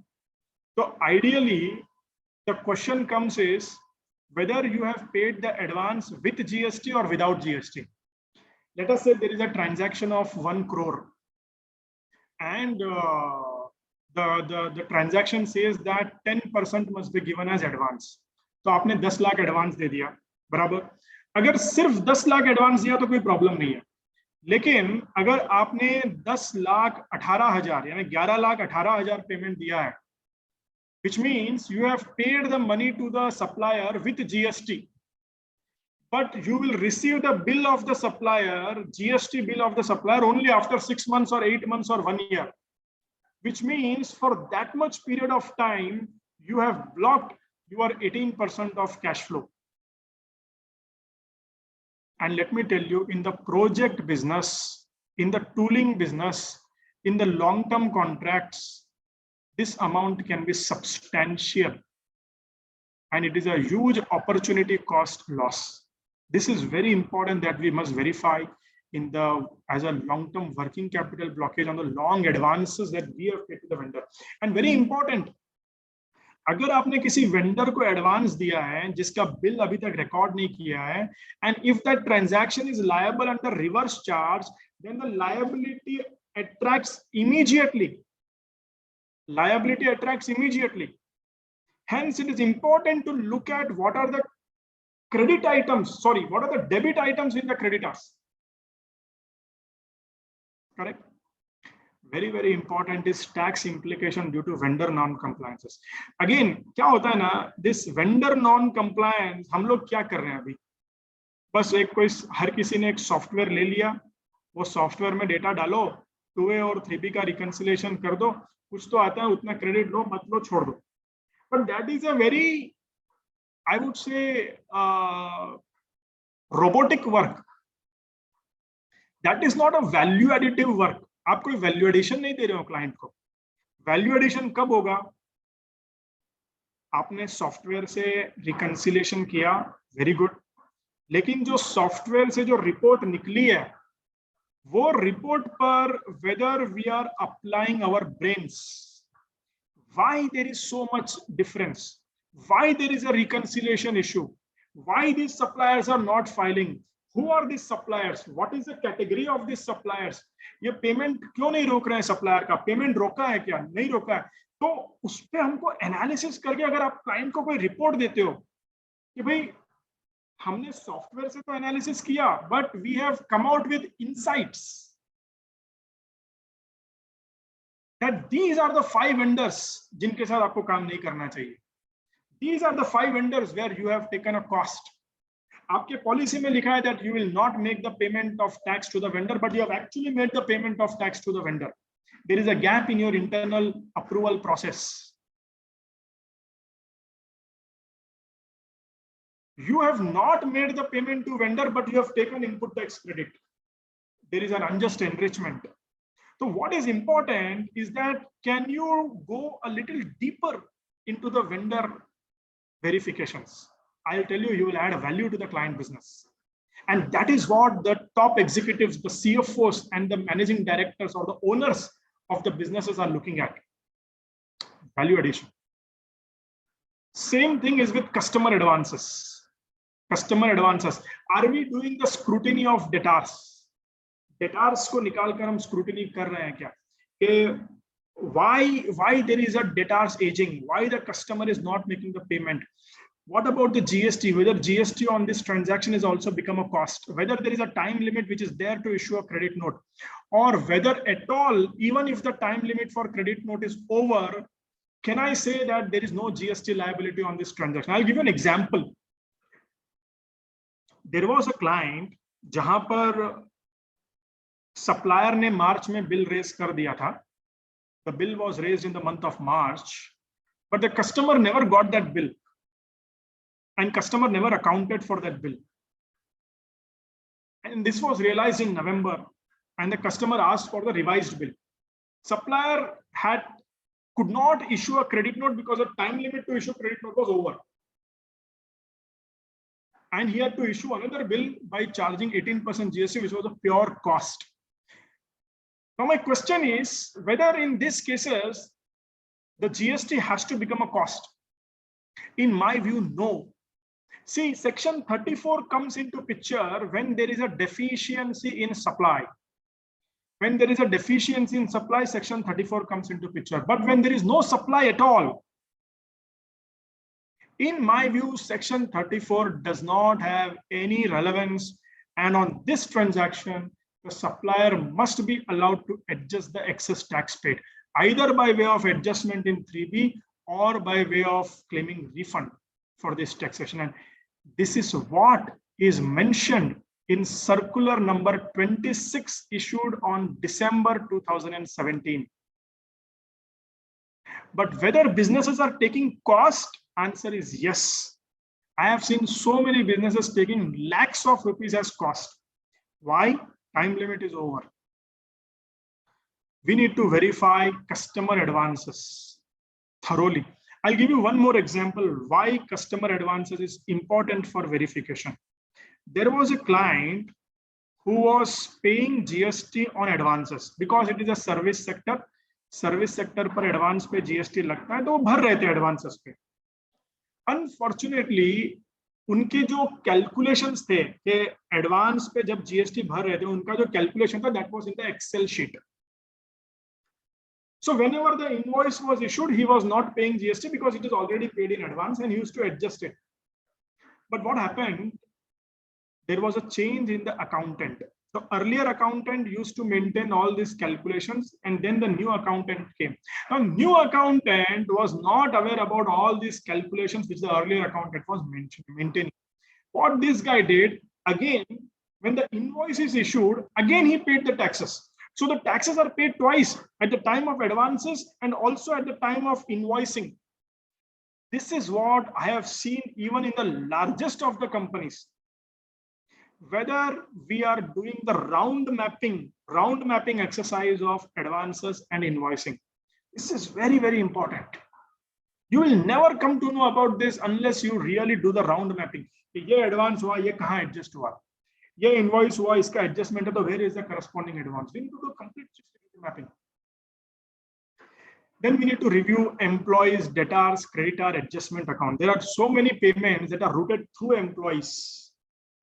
तो ideally the question comes is whether you have paid the advance with GST or without GST. Let us say there is a transaction of 1 crore and the transaction says that 10% must be given as advance. तो आपने 10 lakh advance दे दिया, बराबर. अगर सिर्फ 10 lakh advance दिया तो कोई problem नहीं है, लेकिन अगर आपने 10,18,000 यानी 11,18,000 पेमेंट दिया है, which means you have paid the money to the supplier with GST, but you will receive the bill of the supplier, GST bill of the supplier only after 6 months or 8 months or 1 year, which means for that much period of time you have blocked your 18% of cash flow. And let me tell you, in the project business, in the tooling business, in the long-term contracts, this amount can be substantial. And it is a huge opportunity cost loss. This is very important that we must verify in the as a long-term working capital blockage on the long advances that we have paid to the vendor. And very important, अगर आपने किसी vendor को advance दिया है जिसका bill अभी तक record नहीं किया है, and if that transaction is liable under reverse charge, then the liability attracts immediately. Liability attracts immediately. Hence, it is important to look at what are the credit items, sorry, what are the debit items in the creditors. Correct? Very, very important is tax implication due to vendor non-compliances. Again, क्या होता है ना, this vendor non-compliance, हम लोग क्या कर रहे हैं अभी? बस एक कोई हर किसी ने एक सॉफ्टवेयर ले लिया, वो सॉफ्टवेयर में डेटा डालो, 2A और 3B का रिकंसिलेशन कर दो, कुछ तो आता है, उतना क्रेडिट लो, मत लो, छोड़ दो. But that is a very, I would say, robotic work. That is not a value additive work. आप कोई वैल्यू एडिशन नहीं दे रहे हो क्लाइंट को. वैल्यू एडिशन कब होगा? आपने सॉफ्टवेयर से रिकंसिलेशन किया, वेरी गुड, लेकिन जो सॉफ्टवेयर से जो रिपोर्ट निकली है, वो रिपोर्ट पर whether we are applying our brains, why there is so much difference, why there is a reconciliation issue, why these suppliers are not filing, who are these suppliers, what is the category of these suppliers, ये payment क्यों नहीं रोक रहे हैं, supplier का payment रोका है क्या, नहीं रोका है. तो उस पर हमको एनालिसिस करके अगर आप क्लाइंट को कोई रिपोर्ट देते हो कि भाई हमने सॉफ्टवेयर से तो एनालिसिस किया, but we have come out with insights that these are the 5 vendors जिनके साथ आपको काम नहीं करना चाहिए. These are the 5 vendors where you have taken a cost. आपके पॉलिसी में लिखा है that you will not make the payment of tax to the vendor, but you have actually made the payment of tax to the vendor. There is a gap in your internal approval process. You have not made the payment to vendor, but you have taken input tax credit. There is an unjust enrichment. So what is important is that can you go a little deeper into the vendor verifications? I'll tell you, you will add a value to the client business. And that is what the top executives, the CFOs and the managing directors or the owners of the businesses are looking at. Value addition. Same thing is with customer advances. Customer advances. Are we doing the scrutiny of debtors? Debtors को निकालकर हम scrutiny कर रहे हैं क्या? Why there is a debtors aging? Why the customer is not making the payment? What about the GST? Whether GST on this transaction is also become a cost? Whether there is a time limit which is there to issue a credit note, or whether at all, even if the time limit for credit note is over, can I say that there is no GST liability on this transaction? I'll give you an example. There was a client जहां पर supplier ने मार्च में bill raise कर दिया था. The bill was raised in the month of March, but the customer never got that bill, and customer never accounted for that bill. And this was realized in November, and the customer asked for the revised bill. Supplier could not issue a credit note because the time limit to issue credit note was over. And he had to issue another bill by charging 18% GST, which was a pure cost. Now my question is whether in these cases, the GST has to become a cost. In my view, no. See, section 34 comes into picture when there is a deficiency in supply. When there is a deficiency in supply, section 34 comes into picture. But when there is no supply at all, in my view, section 34 does not have any relevance. And on this transaction, the supplier must be allowed to adjust the excess tax paid, either by way of adjustment in 3B or by way of claiming refund for this taxation. And this is what is mentioned in circular number 26 issued on December 2017. But whether businesses are taking cost, answer is yes. I have seen so many businesses taking lakhs of rupees as cost. Why? Time limit is over. We need to verify customer advances thoroughly. I'll give you one more example why customer advances is important for verification. There was a client who was paying GST on advances because it is a service sector. Service sector पर advance पे GST लगता है तो वो भर रहे थे advances पे। अनफॉर्चुनेटली उनके जो कैलकुलेशंस थे कि एडवांस पे जब जीएसटी भर रहे थे, उनका जो कैलकुलेशन था that was in the Excel sheet. So whenever the invoice was issued, he was not paying GST because it is already paid in advance and he used to adjust it. But what happened? There was a change in the accountant. The earlier accountant used to maintain all these calculations, and then the new accountant came. Now, new accountant was not aware about all these calculations which the earlier accountant was maintaining. What this guy did, again, when the invoice is issued, again he paid the taxes. So the taxes are paid twice, at the time of advances and also at the time of invoicing. This is what I have seen even in the largest of the companies. Whether we are doing the round mapping exercise of advances and invoicing. This is very, very important. You will never come to know about this unless you really do the round mapping. ये advance हुआ, ये कहाँ adjust हुआ, ये invoice हुआ, इसका adjustment है, तो where is the corresponding advance? We need to do complete mapping. Then we need to review employees, debtors, creditor, adjustment account. There are so many payments that are routed through employees.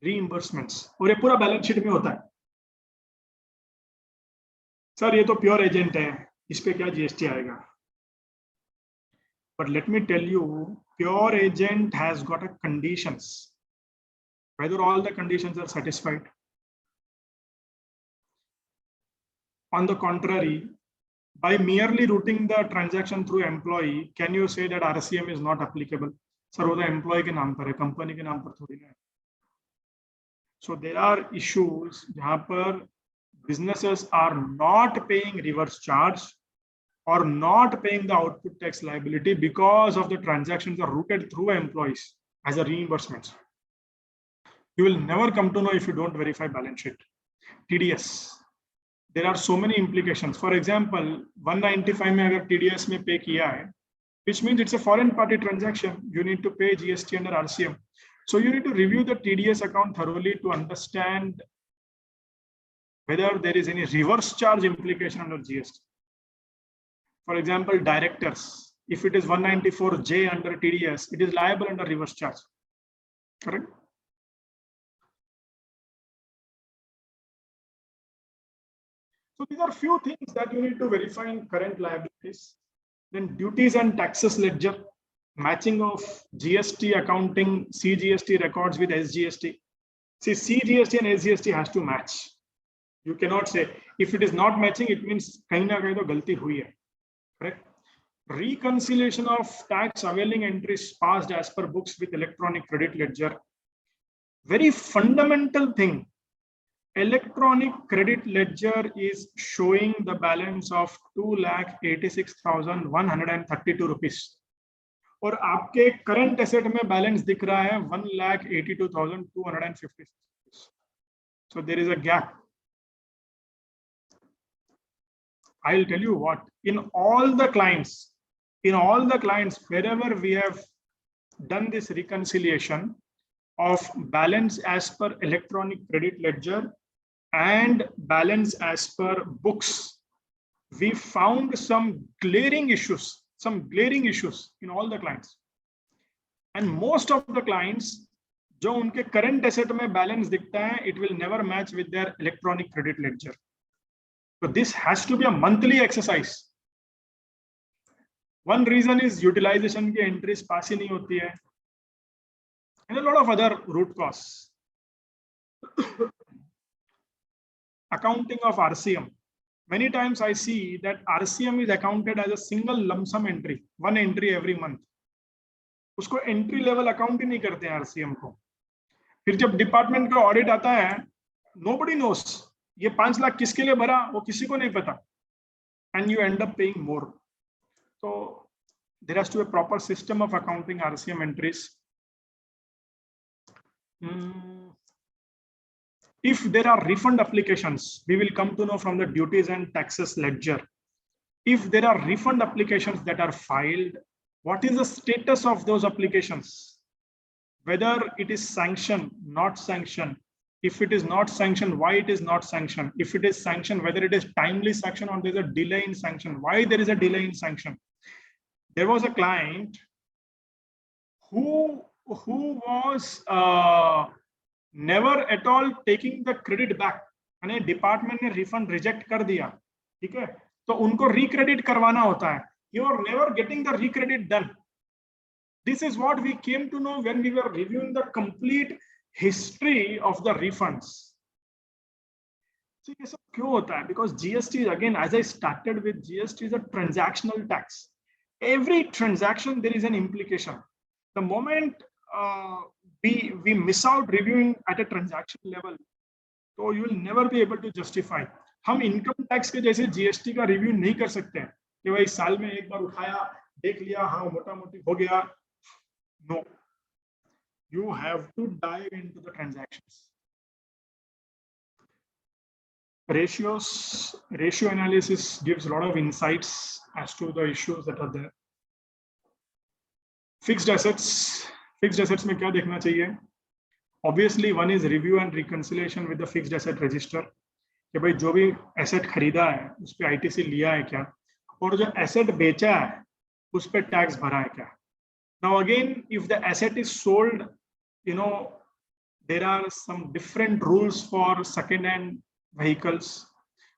Reimbursements और ये पूरा balance sheet में होता है. Sir ये तो pure agent है, इस पे क्या जीएसटी आएगा? But let me tell you, pure agent has got a conditions. Whether all the conditions are satisfied. On the contrary, by merely routing the transaction through employee, can you say that RCM is not applicable? Sir, वो तो employee के नाम पर है, company के नाम पर थोड़ी ना है. So there are issues जहाँ पर businesses are not paying reverse charge or not paying the output tax liability because of the transactions are routed through employees as a reimbursement. You will never come to know if you don't verify balance sheet. TDS. There are so many implications. For example, 195 में अगर TDS में pay किया है, which means it's a foreign party transaction. You need to pay GST under RCM. So you need to review the TDS account thoroughly to understand whether there is any reverse charge implication under GST. For example, directors, if it is 194J under TDS, it is liable under reverse charge. Correct? So these are few things that you need to verify in current liabilities. Then duties and taxes ledger. Matching of GST accounting, CGST records with SGST. See, CGST and SGST has to match. You cannot say, if it is not matching, it means kahin na kahin to galti hui hai. Correct? Reconciliation of tax availing entries passed as per books with electronic credit ledger. Very fundamental thing. Electronic credit ledger is showing the balance of 2,86,132 rupees. और आपके current asset में balance दिख रहा है 1,82,256. So there is a gap. I'll tell you what, in all the clients, wherever we have done this reconciliation of balance as per electronic credit ledger and balance as per books, we found some glaring issues in all the clients. And most of the clients, जो उनके current asset में balance दिखता है, it will never match with their electronic credit ledger. So this has to be a monthly exercise. One reason is utilization की entries pass ही नहीं होती है, and a lot of other root causes. Accounting of RCM. Many times I see that RCM is accounted as a single lump sum entry, one entry every month. उसको entry level account ही नहीं करते हैं RCM को. फिर जब department का audit आता है, nobody knows ये 5 लाख किसके लिए भरा, वो किसी को नहीं पता, and you end up paying more. So there has to be a proper system of accounting RCM entries. If there are refund applications, we will come to know from the duties and taxes ledger. If there are refund applications that are filed, what is the status of those applications? Whether it is sanctioned, not sanctioned, If it is not sanctioned, why it is not sanctioned? If it is sanctioned, whether it is timely sanction or there's a delay in sanction. Why there is a delay in sanction? There was a client who was never at all taking the credit back. यानी department ने refund reject कर दिया, ठीक है, तो उनको रिक्रेडिट करवाना होता है. You are never getting the recredit done. This is what we came to know when we were reviewing the complete history of the refunds. So ये सब क्यों होता है? Because GST, again, as I started with, GST is a transactional tax. Every transaction there is an implication. The moment we miss out reviewing at a transaction level, so you will never be able to justify. हम income tax के जैसे GST का review नहीं कर सकते हैं कि भाई साल में एक बार उठाया, देख लिया, हाँ मोटा मोटी हो गया. No, you have to dive into the transactions. Ratio analysis gives a lot of insights as to the issues that are there. Fixed assets में क्या देखना चाहिए? Obviously, one is review and reconciliation with the fixed asset register. कि भाई जो भी asset खरीदा है उस पे आईटीसी लिया है क्या, और जो एसेट बेचा है उस पे टैक्स भरा है क्या. Now again, if the asset is sold, you know, there are some different rules for second-hand vehicles.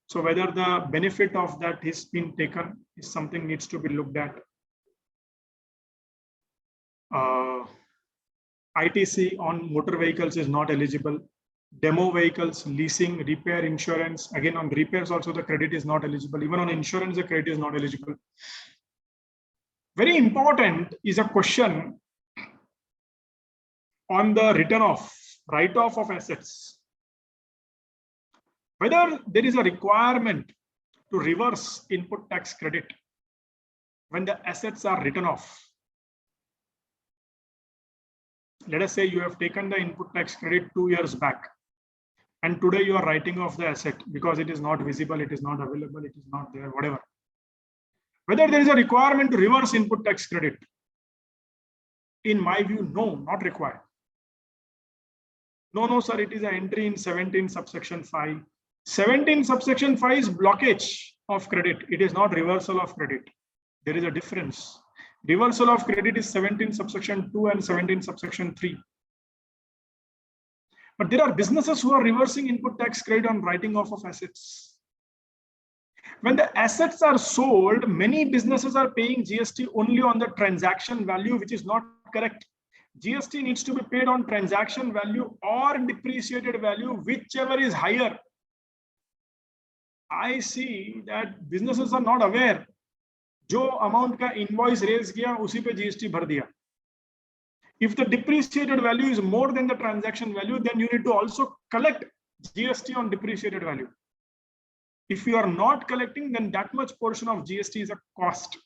So whether the benefit of that is being taken is something needs to be looked at. ITC on motor vehicles is not eligible. Demo vehicles, leasing, repair, insurance. Again, on repairs also the credit is not eligible. Even on insurance, the credit is not eligible. Very important is a question on the write-off of assets. Whether there is a requirement to reverse input tax credit when the assets are written off. Let us say you have taken the input tax credit 2 years back, and today you are writing off the asset because it is not visible, it is not available, it is not there, whatever. Whether there is a requirement to reverse input tax credit, in my view, no, not required. No, sir, it is an entry in 17 subsection 5. 17 subsection 5 is blockage of credit. It is not reversal of credit. There is a difference. Reversal of credit is 17 subsection 2 and 17 subsection 3. But there are businesses who are reversing input tax credit on writing off of assets. When the assets are sold, many businesses are paying GST only on the transaction value, which is not correct. GST needs to be paid on transaction value or depreciated value, whichever is higher. I see that businesses are not aware. जो amount का invoice raise किया उसी पे GST भर दिया. If the depreciated value is more than the transaction value, then you need to also collect GST on depreciated value. If you are not collecting, then that much portion of GST is a cost.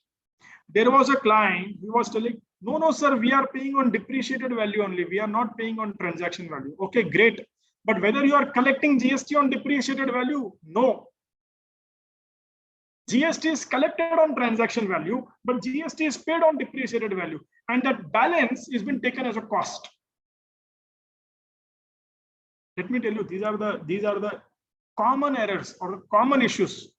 There was a client who was telling, no, sir, we are paying on depreciated value only. We are not paying on transaction value. Okay, great. But whether you are collecting GST on depreciated value, no. GST is collected on transaction value, but GST is paid on depreciated value. And that balance is been taken as a cost. Let me tell you, these are the common errors or common issues.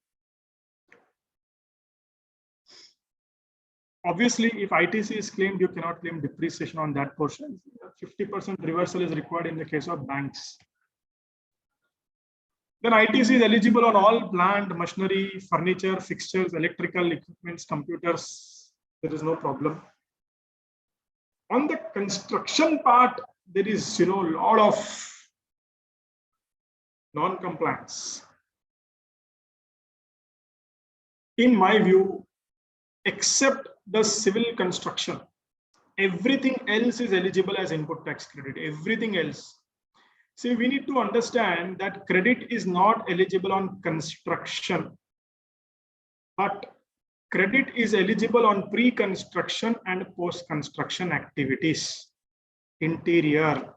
Obviously, if ITC is claimed, you cannot claim depreciation on that portion. 50% reversal is required in the case of banks. Then ITC is eligible on all plant, machinery, furniture, fixtures, electrical equipments, computers. There is no problem. On the construction part, there is a lot of non-compliance. In my view, except the civil construction, everything else is eligible as input tax credit. Everything else. See, we need to understand that credit is not eligible on construction, but credit is eligible on pre-construction and post-construction activities. Interior,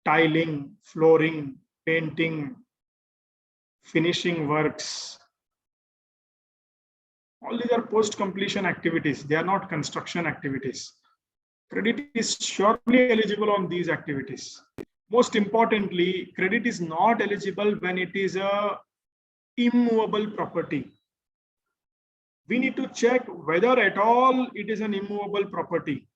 tiling, flooring, painting, finishing works. All these are post-completion activities. They are not construction activities. credit is surely eligible on these activities. Most importantly, credit is not eligible when it is a immovable property. We need to check whether at all it is an immovable property.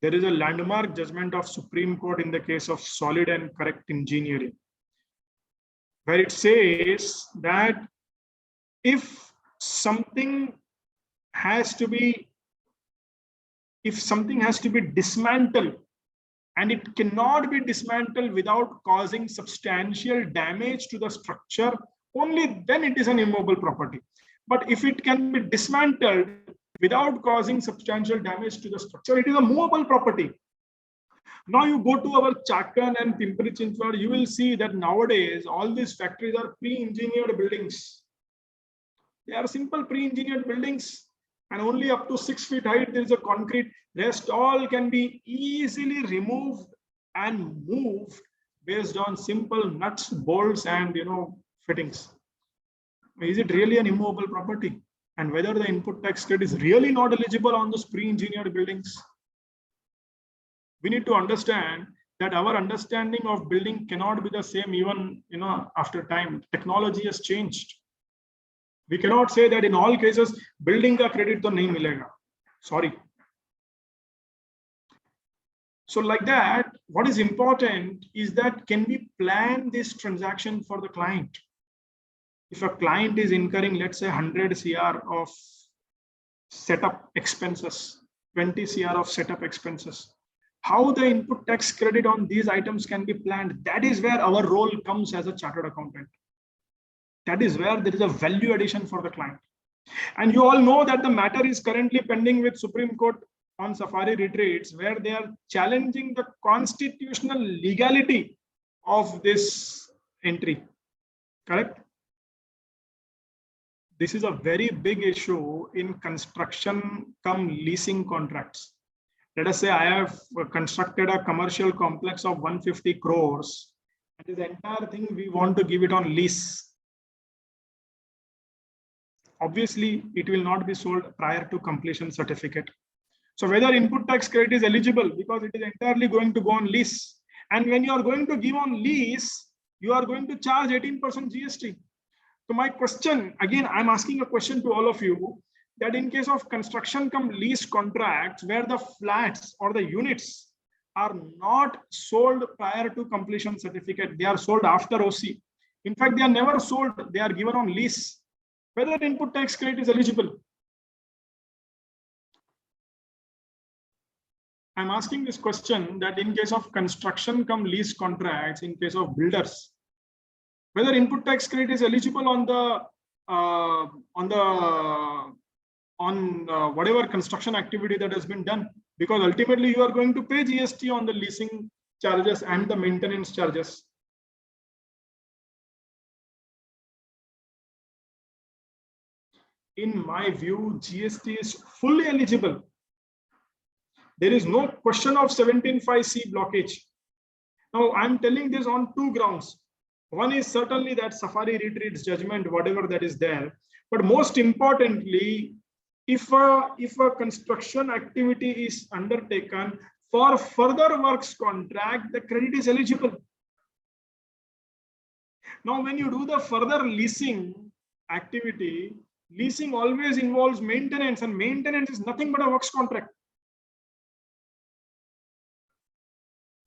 There is a landmark judgment of Supreme Court in the case of solid and correct engineering, where it says that if something has to be dismantled, and it cannot be dismantled without causing substantial damage to the structure, only then it is an immovable property. But if it can be dismantled without causing substantial damage to the structure, it is a movable property. Now you go to our Chakan and Pimpri Chinchwad, you will see that nowadays all these factories are pre-engineered buildings. They are simple pre-engineered buildings, and only up to 6 feet height there is a concrete. Rest all can be easily removed and moved based on simple nuts, bolts, and fittings. Is it really an immovable property? And whether the input tax credit is really not eligible on those pre-engineered buildings? We need to understand that our understanding of building cannot be the same even after time. Technology has changed. We cannot say that in all cases building ka credit to nahi milega. Sorry. So like that, what is important is that can we plan this transaction for the client? If a client is incurring, let's say 100 CR of setup expenses, 20 CR of setup expenses, how the input tax credit on these items can be planned? That is where our role comes as a chartered accountant. That is where there is a value addition for the client. And you all know that the matter is currently pending with Supreme Court on safari retreats, where they are challenging the constitutional legality of this entry. Correct? This is a very big issue in construction cum leasing contracts. Let us say I have constructed a commercial complex of 150 crores. And this entire thing we want to give it on lease. Obviously, it will not be sold prior to completion certificate. So whether input tax credit is eligible, because it is entirely going to go on lease. And when you are going to give on lease, you are going to charge 18% GST. So my question, again, I'm asking a question to all of you, that in case of construction cum lease contracts where the flats or the units are not sold prior to completion certificate, they are sold after OC. In fact, they are never sold, they are given on lease. Whether input tax credit is eligible. I'm asking this question that in case of construction cum lease contracts, in case of builders, whether input tax credit is eligible on whatever construction activity that has been done, because ultimately you are going to pay GST on the leasing charges and the maintenance charges. In my view, GST is fully eligible. There is no question of 17.5C blockage. Now, I'm telling this on two grounds. One is certainly that safari retreats judgment, whatever that is there. But most importantly, if a construction activity is undertaken for further works contract, the credit is eligible. Now, when you do the further leasing activity, leasing always involves maintenance, and maintenance is nothing but a works contract.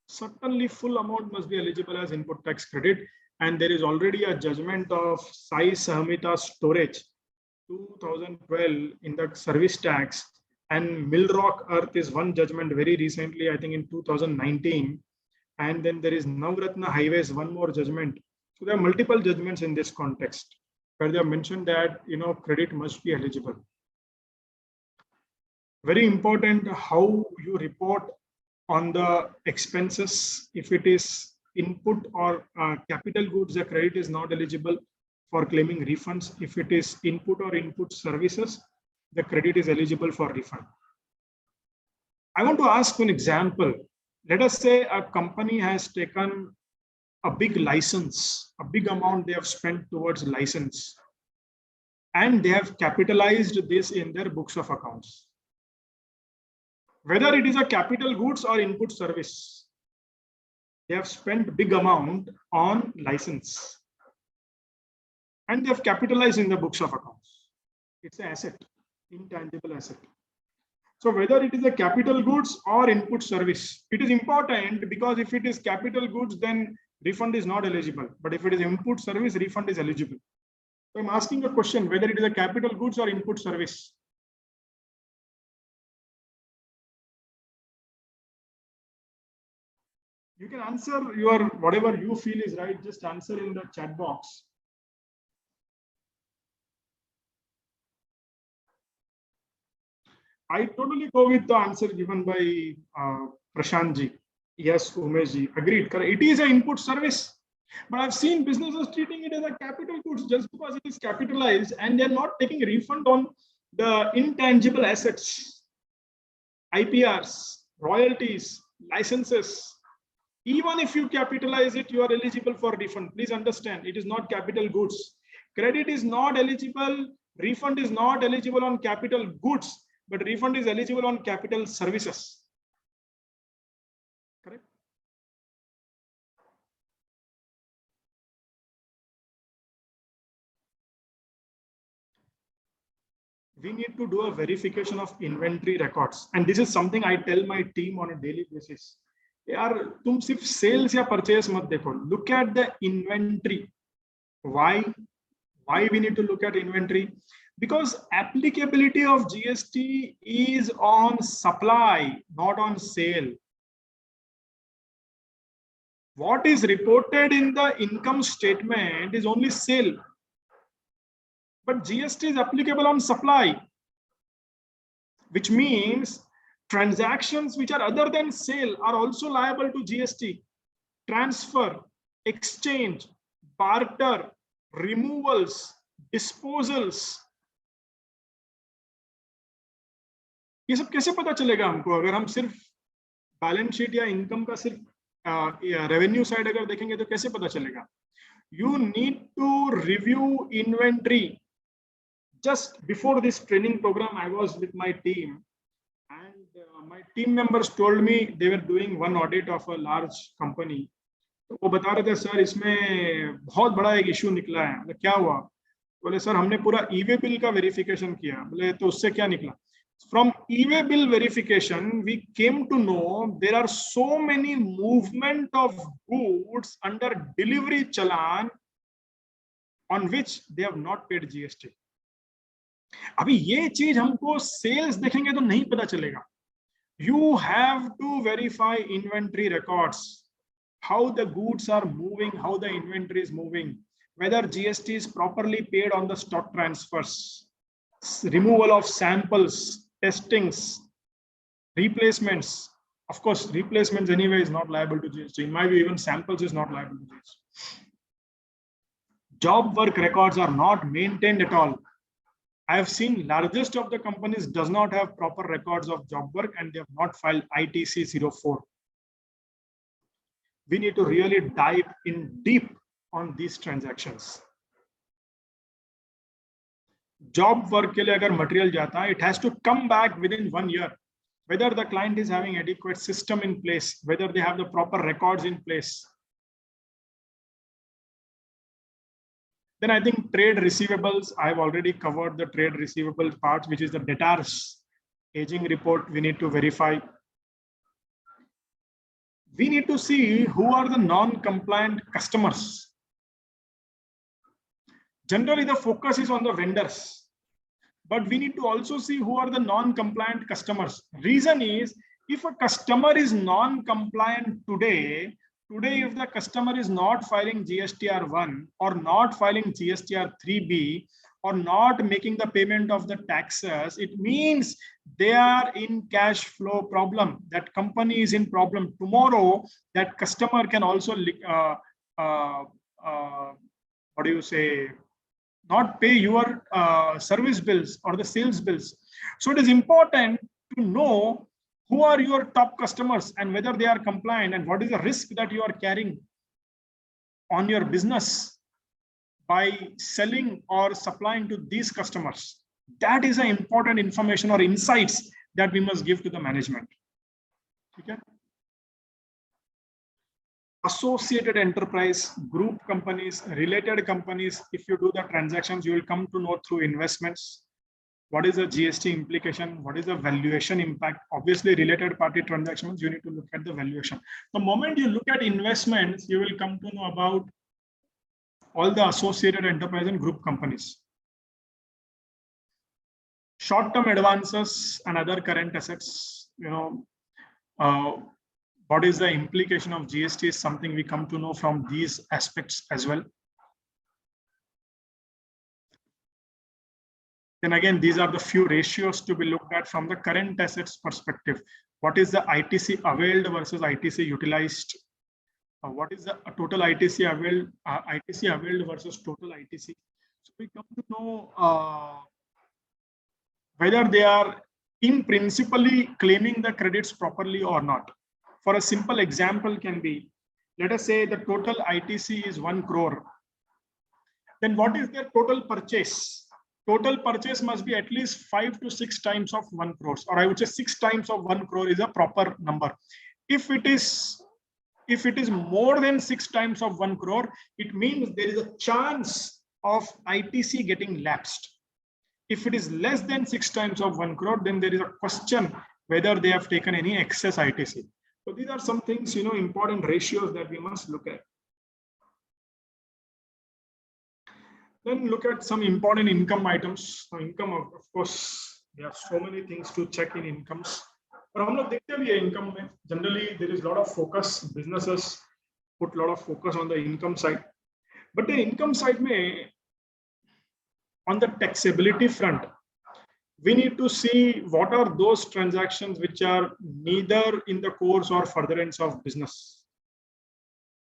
Certainly, full amount must be eligible as input tax credit. And there is already a judgment of Sai Sahmita Storage 2012 in the service tax, and Millrock Earth is one judgment very recently, I think in 2019. And then there is Navratna Highways, one more judgment. So there are multiple judgments in this context where they have mentioned that credit must be eligible. Very important how you report on the expenses. If it is input or capital goods, the credit is not eligible for claiming refunds. If it is input or input services, the credit is eligible for refund. I want to ask an example. Let us say a company has taken a big license, a big amount they have spent towards license, and they have capitalized this in their books of accounts. Whether it is a capital goods or input service, they have spent big amount on license and they have capitalized in the books of accounts. It's an asset, intangible asset. So whether it is a capital goods or input service, it is important because if it is capital goods, then refund is not eligible. But if it is input service, refund is eligible. So I'm asking a question, whether it is a capital goods or input service. You can answer your whatever you feel is right, just answer in the chat box. I totally go with the answer given by Prashant ji. Yes, Umesh ji, agreed. It is an input service, but I've seen businesses treating it as a capital goods just because it is capitalized and they're not taking refund on the intangible assets, IPRs, royalties, licenses. Even if you capitalize it, you are eligible for refund. Please understand, it is not capital goods. Credit is not eligible, refund is not eligible on capital goods, but refund is eligible on capital services. Correct? We need to do a verification of inventory records. And this is something I tell my team on a daily basis. यार तुम सिर्फ sales या purchase मत देखो. Look at the inventory. Why we need to look at inventory? Because applicability of GST is on supply, not on sale. What is reported in the income statement is only sale. But GST is applicable on supply, which means transactions which are other than sale are also liable to GST. Transfer, exchange, barter, removals, disposals. ये सब कैसे पता चलेगा हमको अगर हम सिर्फ balance sheet या इनकम का सिर्फ रेवेन्यू साइड अगर देखेंगे तो कैसे पता चलेगा? You need to review inventory. Just before this training program, I was with my team, and my team members told me they were doing one audit of a large company. तो वो बता रहे थे सर इसमें बहुत बड़ा एक issue निकला है. तो क्या हुआ? बोले सर हमने पूरा ई-वे बिल का वेरिफिकेशन किया. बोले तो उससे क्या निकला? From e-way bill verification, we came to know there are so many movement of goods under delivery challan on which they have not paid GST. अभी ये चीज हमको sales देखेंगे तो नहीं पता चलेगा. You have to verify inventory records, how the goods are moving, how the inventory is moving, whether GST is properly paid on the stock transfers, removal of samples, testings, replacements. Of course, replacements anyway is not liable to GST. In my view, even samples is not liable to GST. Job work records are not maintained at all. I have seen largest of the companies does not have proper records of job work and they have not filed ITC 04. We need to really dive in deep on these transactions. Job work के लिए अगर material जाता है, it has to come back within 1 year. Whether the client is having adequate system in place, whether they have the proper records in place. Then I think trade receivables, I have already covered the trade receivables part, which is the debtors aging report we need to verify. We need to see who are the non-compliant customers. Generally, the focus is on the vendors, but we need to also see who are the non-compliant customers. Reason is, if a customer is non-compliant today, if the customer is not filing GSTR1 or not filing GSTR3B or not making the payment of the taxes, it means they are in cash flow problem. That company is in problem. Tomorrow, that customer can also, what do you say, not pay your service bills or the sales bills. So it is important to know who are your top customers and whether they are compliant and what is the risk that you are carrying on your business by selling or supplying to these customers. That is an important information or insights that we must give to the management. Okay? Associated enterprise, group companies, related companies, if you do the transactions, you will come to know through investments. What is the GST implication? What is the valuation impact? Obviously, related party transactions, you need to look at the valuation. The moment you look at investments, you will come to know about all the associated enterprise and group companies. Short-term advances and other current assets, what is the implication of GST is something we come to know from these aspects as well. Then again, these are the few ratios to be looked at from the current assets perspective. What is the ITC availed versus ITC utilized? What is the total ITC availed versus total ITC? So we come to know whether they are in principally claiming the credits properly or not. For a simple example can be, let us say the total ITC is 1 crore. Then what is their total purchase? Total purchase must be at least 5 to 6 times of 1 crore, or I would say 6 times of 1 crore is a proper number. If it is more than 6 times of 1 crore, it means there is a chance of ITC getting lapsed. If it is less than 6 times of 1 crore, then there is a question whether they have taken any excess ITC. So these are some things, important ratios that we must look at. Then look at some important income items. So income, of course, there are so many things to check in incomes. But हम लोग देखते भी हैं income में generally there is a lot of focus. Businesses put a lot of focus on the income side. But the income side में, on the taxability front, we need to see what are those transactions which are neither in the course or furtherance of business,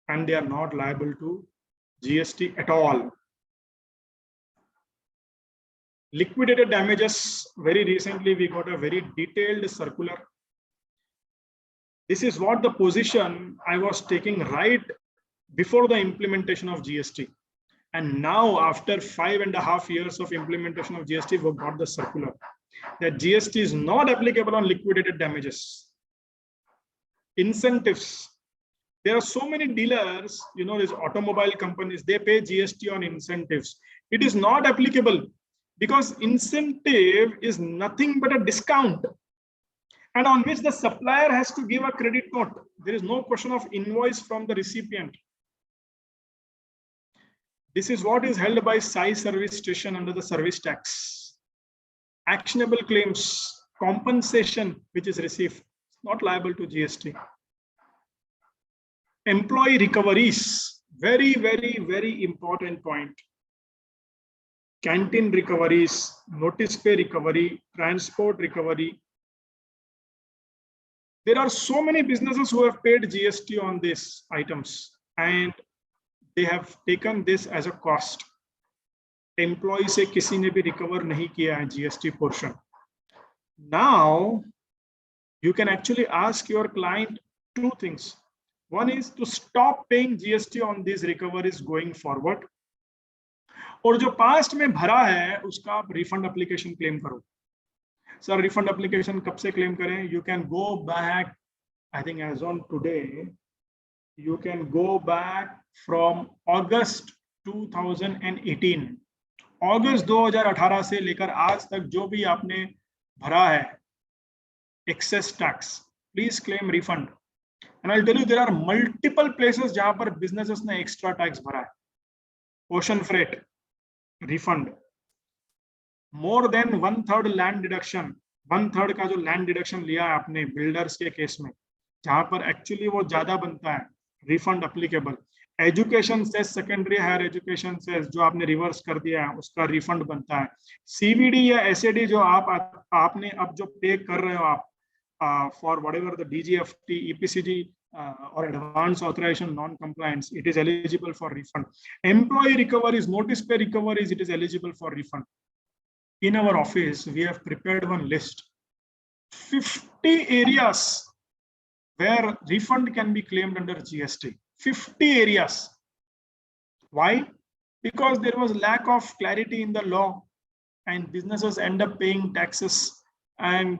and they are not liable to GST at all. Liquidated damages, very recently we got a very detailed circular. This is what the position I was taking right before the implementation of GST. And now, after 5.5 years of implementation of GST, we got the circular that GST is not applicable on liquidated damages. Incentives. There are so many dealers, these automobile companies, they pay GST on incentives. It is not applicable because incentive is nothing but a discount, and on which the supplier has to give a credit note. There is no question of invoice from the recipient. This is what is held by SAI service station under the service tax. Actionable claims, compensation which is received, not liable to GST. Employee recoveries, very, very, very important point. Canteen recoveries, notice pay recovery, transport recovery. There are so many businesses who have paid GST on these items, and they have taken this as a cost. Employee से किसी ने भी recover नहीं किया है GST portion. Now, you can actually ask your client 2 things. One is to stop paying GST on these recoveries going forward. और जो past में भरा है उसका आप refund application claim करो. Sir, refund application कब से claim करें? You can go back, I think as on today, you can go back from August 2018. August 2018 से लेकर आज तक जो भी आपने भरा है excess tax, please claim refund. And I'll tell you, there are multiple places जहां पर businesses ने extra tax भरा है. Ocean freight, refund. More than 1/3 land deduction, 1/3 का जो land deduction लिया है आपने builders के केस में, जहां पर actually वो ज्यादा बनता है, refund applicable. Education cess, secondary higher education cess जो आपने reverse कर दिया है उसका refund बनता है. CVD या SAD जो आपने अब जो pay कर रहे हो आप for whatever the DGFT, EPCG or advance authorization non-compliance, it is eligible for refund. Employee recoveries, notice pay recoveries, it is eligible for refund. In our office, we have prepared one list, 50 areas where refund can be claimed under GST. 50 areas. Why? Because there was lack of clarity in the law and businesses end up paying taxes And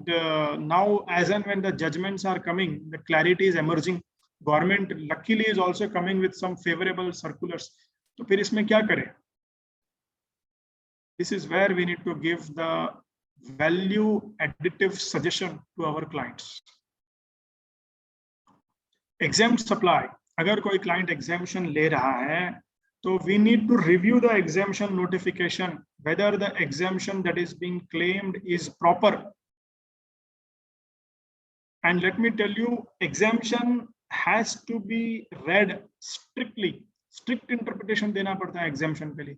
now, as and when the judgments are coming, the clarity is emerging. Government luckily is also coming with some favorable circulars. तो फिर इसमें क्या करें? This is where we need to give the value additive suggestion to our clients. Exempt supply. अगर कोई client exemption ले रहा है, so we need to review the exemption notification, whether the exemption that is being claimed is proper. And let me tell you, exemption has to be read strictly. Strict interpretation देना पड़ता है exemption के लिए.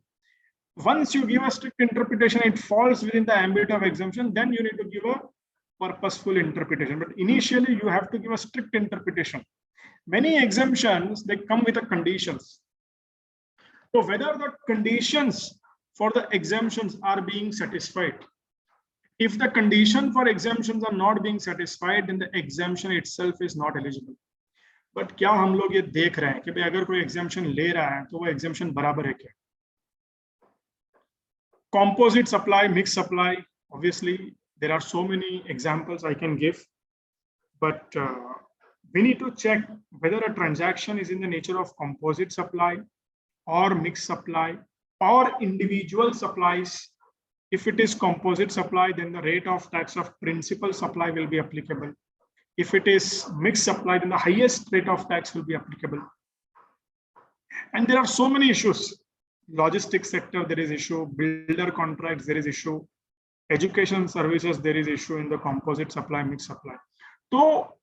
Once you give a strict interpretation, it falls within the ambit of exemption, then you need to give a purposeful interpretation. But initially, you have to give a strict interpretation. Many exemptions, they come with the conditions. So whether the conditions for the exemptions are being satisfied. If the condition for exemptions are not being satisfied, then the exemption itself is not eligible. But क्या हम लोग ये देख रहे हैं कि भाई अगर कोई exemption ले रहा है तो वो exemption बराबर है क्या? Composite supply, mixed supply, obviously there are so many examples I can give, but we need to check whether a transaction is in the nature of composite supply or mixed supply or individual supplies. If it is composite supply, then the rate of tax of principal supply will be applicable. If it is mixed supply, then the highest rate of tax will be applicable. And there are so many issues. Logistics sector, there is issue. Builder contracts, there is issue. Education services, there is issue in the composite supply, mixed supply. So,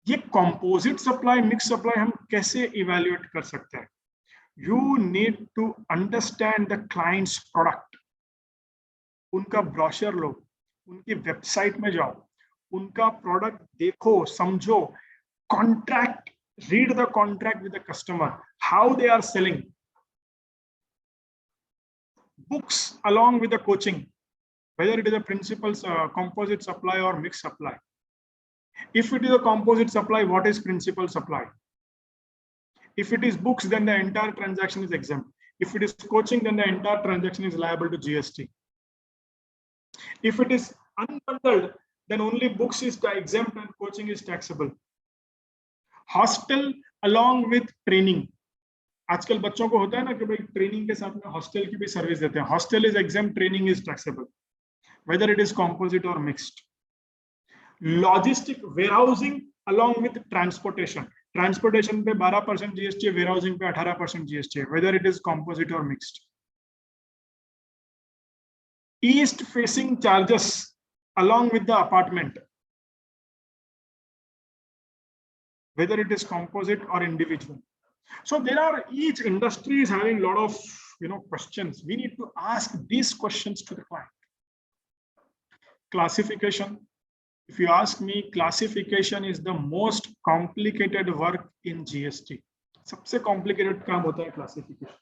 ये composite supply, mixed supply हम कैसे evaluate कर सकते हैं? You need to understand the client's product. उनका brochure लो, उनकी website में जाओ, उनका प्रोडक्ट देखो, समझो, contract, read the contract with the customer, how they are selling, books along with the coaching, whether it is a principal composite supply or mixed supply. If it is a composite supply, what is principal supply? If it is books, then the entire transaction is exempt. If it is coaching, then the entire transaction is liable to GST. If it is unbundled, then only books is exempt and coaching is taxable. Hostel along with training. आजकल बच्चों को होता है ना कि भाई training के साथ में हॉस्टल की भी सर्विस देते हैं. Hostel is exempt, training is taxable, whether it is composite और mixed. Logistic warehousing along with transportation. Transportation पे 12% GST है, warehousing पे 18% GST है, whether it is composite or mixed. East facing charges along with the apartment, whether it is composite or individual. So there are, each industry is having a lot of questions. We need to ask these questions to the client. Classification. If you ask me, classification is the most complicated work in GST. सबसे complicated काम होता है classification.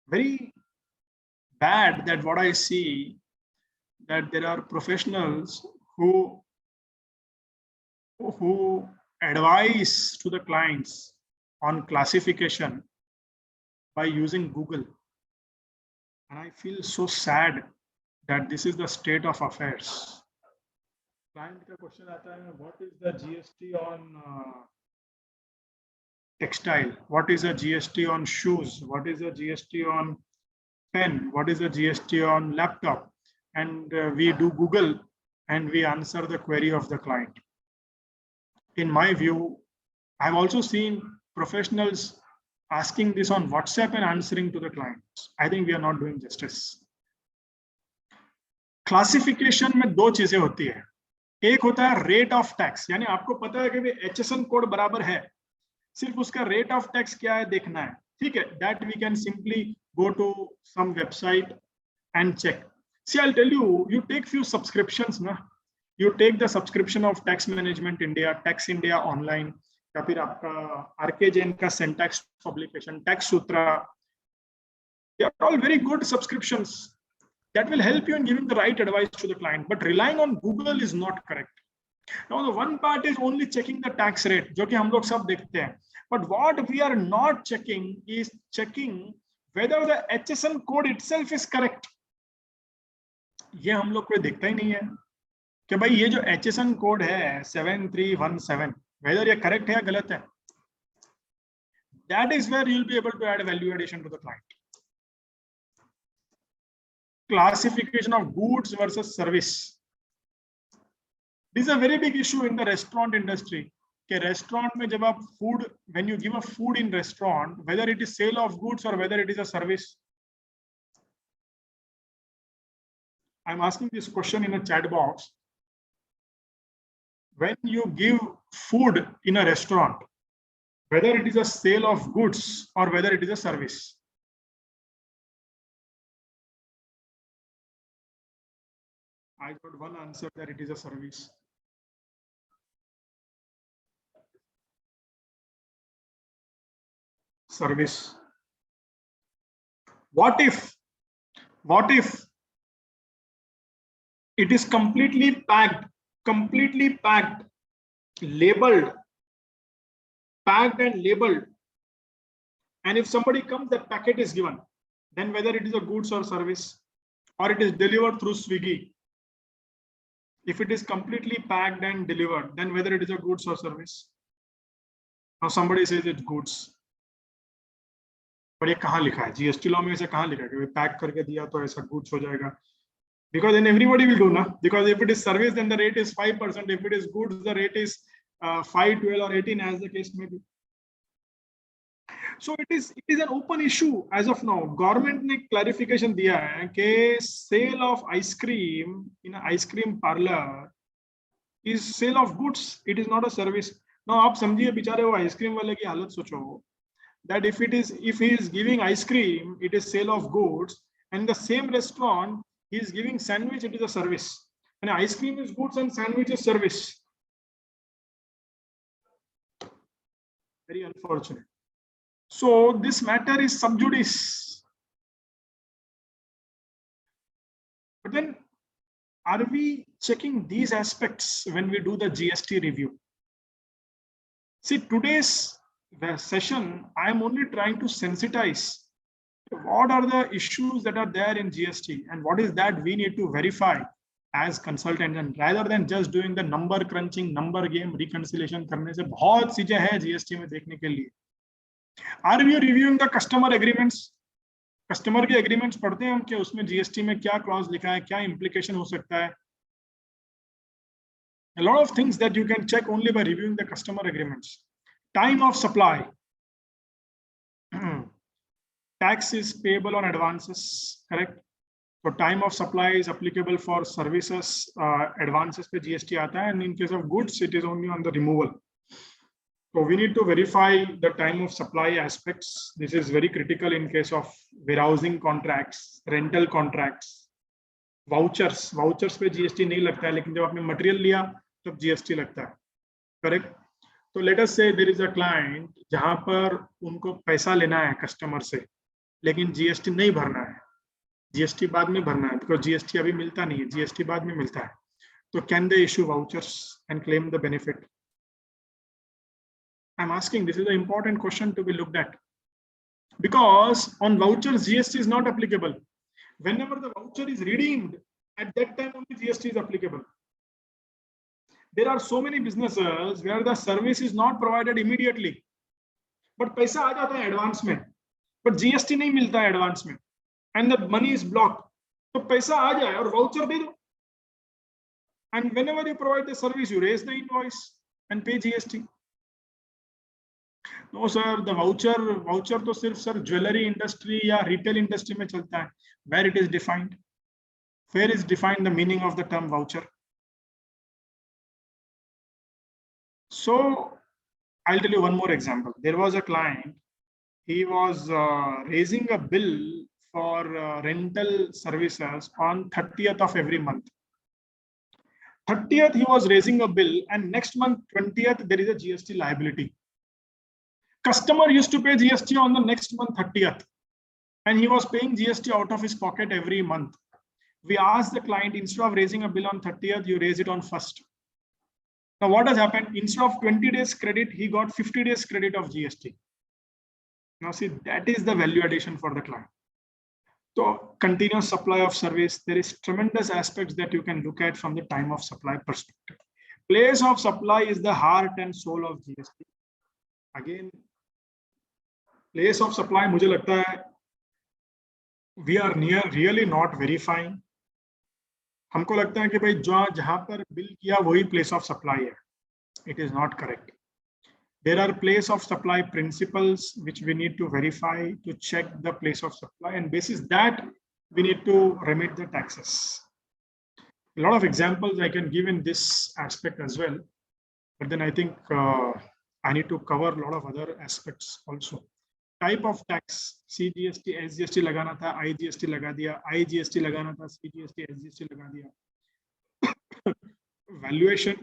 Very bad that what I see, that there are professionals who advise to the clients on classification by using Google. And I feel so sad that this is the state of affairs. Client का question आता है, what is the GST on textile? What is the GST on shoes? What is the GST on pen? What is the GST on laptop? And we do Google and we answer the query of the client. In my view, I've also seen professionals asking this on WhatsApp and answering to the clients. I think we are not doing justice. Classification में दो चीजें होती है. एक होता है rate of tax, यानी आपको पता है कि भाई HSN कोड बराबर है, सिर्फ उसका रेट ऑफ टैक्स क्या है देखना है. ठीक है, that we can simply go to some website and check. See I will tell you, you take few subscriptions ना, you take the subscription of tax management India, tax India online, या फिर आपका आरके जैन का Centax publication, tax Sutra, they are all very good subscriptions. That will help you in giving the right advice to the client, but relying on Google is not correct. Now, the one part is only checking the tax rate, जो कि हम लोग सब देखते हैं. But what we are not checking is checking whether the HSN code itself is correct. ये हम लोग को दिखता ही नहीं है कि भाई ये जो HSN कोड है 7317 वेदर ये करेक्ट है या गलत है. That is where you'll be able to add value addition to the client. Classification of goods versus service. This is a very big issue in the restaurant industry. कि restaurant में जब आप food, when you give a food in restaurant, whether it is sale of goods or whether it is a service. I'm asking this question in a chat box. When you give food in a restaurant, whether it is a sale of goods or whether it is a service. I got one answer that it is a service. Service. What if it is completely packed, labeled, packed and labeled, and if somebody comes, that packet is given, then whether it is a goods or service, or it is delivered through Swiggy. If it is completely packed and delivered, then whether it is a goods or service. Now somebody says it's goods. पर ये कहाँ लिखा है? GST law में ऐसे कहाँ लिखा है कि पैक करके दिया तो ऐसा goods हो जाएगा? Because then everybody will do ना. Because if it is service, then the rate is 5%. If it is goods, the rate is 5, 12 or 18 as the case may be. So it is an open issue as of now. Government ने clarification दिया है कि sale of ice cream in an ice cream parlor is sale of goods. It is not a service. Now आप समझिए बेचारे वो ice cream वाले की हालत सोचो. That if he is giving ice cream, it is sale of goods, and the same restaurant he is giving sandwich, it is a service. And ice cream is goods and sandwich is service. Very unfortunate. So this matter is sub judice. But then, are we checking these aspects when we do the GST review? See, today's session, I am only trying to sensitize what are the issues that are there in GST and what is that we need to verify as consultants, and rather than just doing the number crunching, number game, reconciliation करने से बहुत चीजें हैं GST में देखने के लिए. Are we reviewing the customer agreements? Customer के agreements पढ़ते हैं हम कि उसमें GST में क्या clause लिखा है, क्या implication हो सकता है. A lot of things that you can check only by reviewing the customer agreements. Time of supply. Tax is payable on advances, correct? So time of supply is applicable for services, advances पे GST आता है, and in case of goods, it is only on the removal. So we need to verify the time of supply aspects. This is very critical in case of warehousing contracts, rental contracts, vouchers. Vouchers पे GST नहीं लगता है, लेकिन जब आपने material लिया तब GST लगता है, correct? So let us say there is a client जहां पर उनको पैसा लेना है कस्टमर से, लेकिन GST नहीं भरना है, GST बाद में भरना है, because GST अभी मिलता नहीं है, GST बाद में मिलता है. तो can they issue vouchers and claim the benefit? I'm asking, this is an important question to be looked at, because on vouchers GST is not applicable. Whenever the voucher is redeemed, at that time only GST is applicable. There are so many businesses where the service is not provided immediately, but पैसा आ जाता है advance में, but GST नहीं मिलता है advance में, and the money is blocked. तो पैसा आ जाए और voucher दे दो, and whenever you provide the service, you raise the invoice and pay GST. No sir, the voucher तो सिर्फ सर ज्वेलरी इंडस्ट्री या रिटेल इंडस्ट्री में चलता है, where it is defined. Where is defined the meaning of the term voucher? So I'll tell you one more example. There was a client, he was raising a bill for rental services on 30th of every month. 30th he was raising a bill, and next month 20th there is a GST liability. Customer used to pay GST on the next month 30th, and he was paying GST out of his pocket every month. We asked the client, instead of raising a bill on 30th, you raise it on 1st. Now what has happened? Instead of 20 days credit, he got 50 days credit of GST. Now see, that is the value addition for the client. So continuous supply of service, there is tremendous aspects that you can look at from the time of supply perspective. Place of supply is the heart and soul of GST. Again, place of supply, मुझे लगता है we are really not verifying. हमको लगता है कि भाई जहां पर बिल किया वही place of supply है. It is not correct. There are place of supply principles which we need to verify to check the place of supply, and basis that we need to remit the taxes. A lot of examples I can give in this aspect as well, but then I think I need to cover a lot of other aspects also. Type of tax, CGST, SGST लगाना था, IGST लगा दिया, IGST लगाना था, CGST, SGST लगा दिया. Valuation.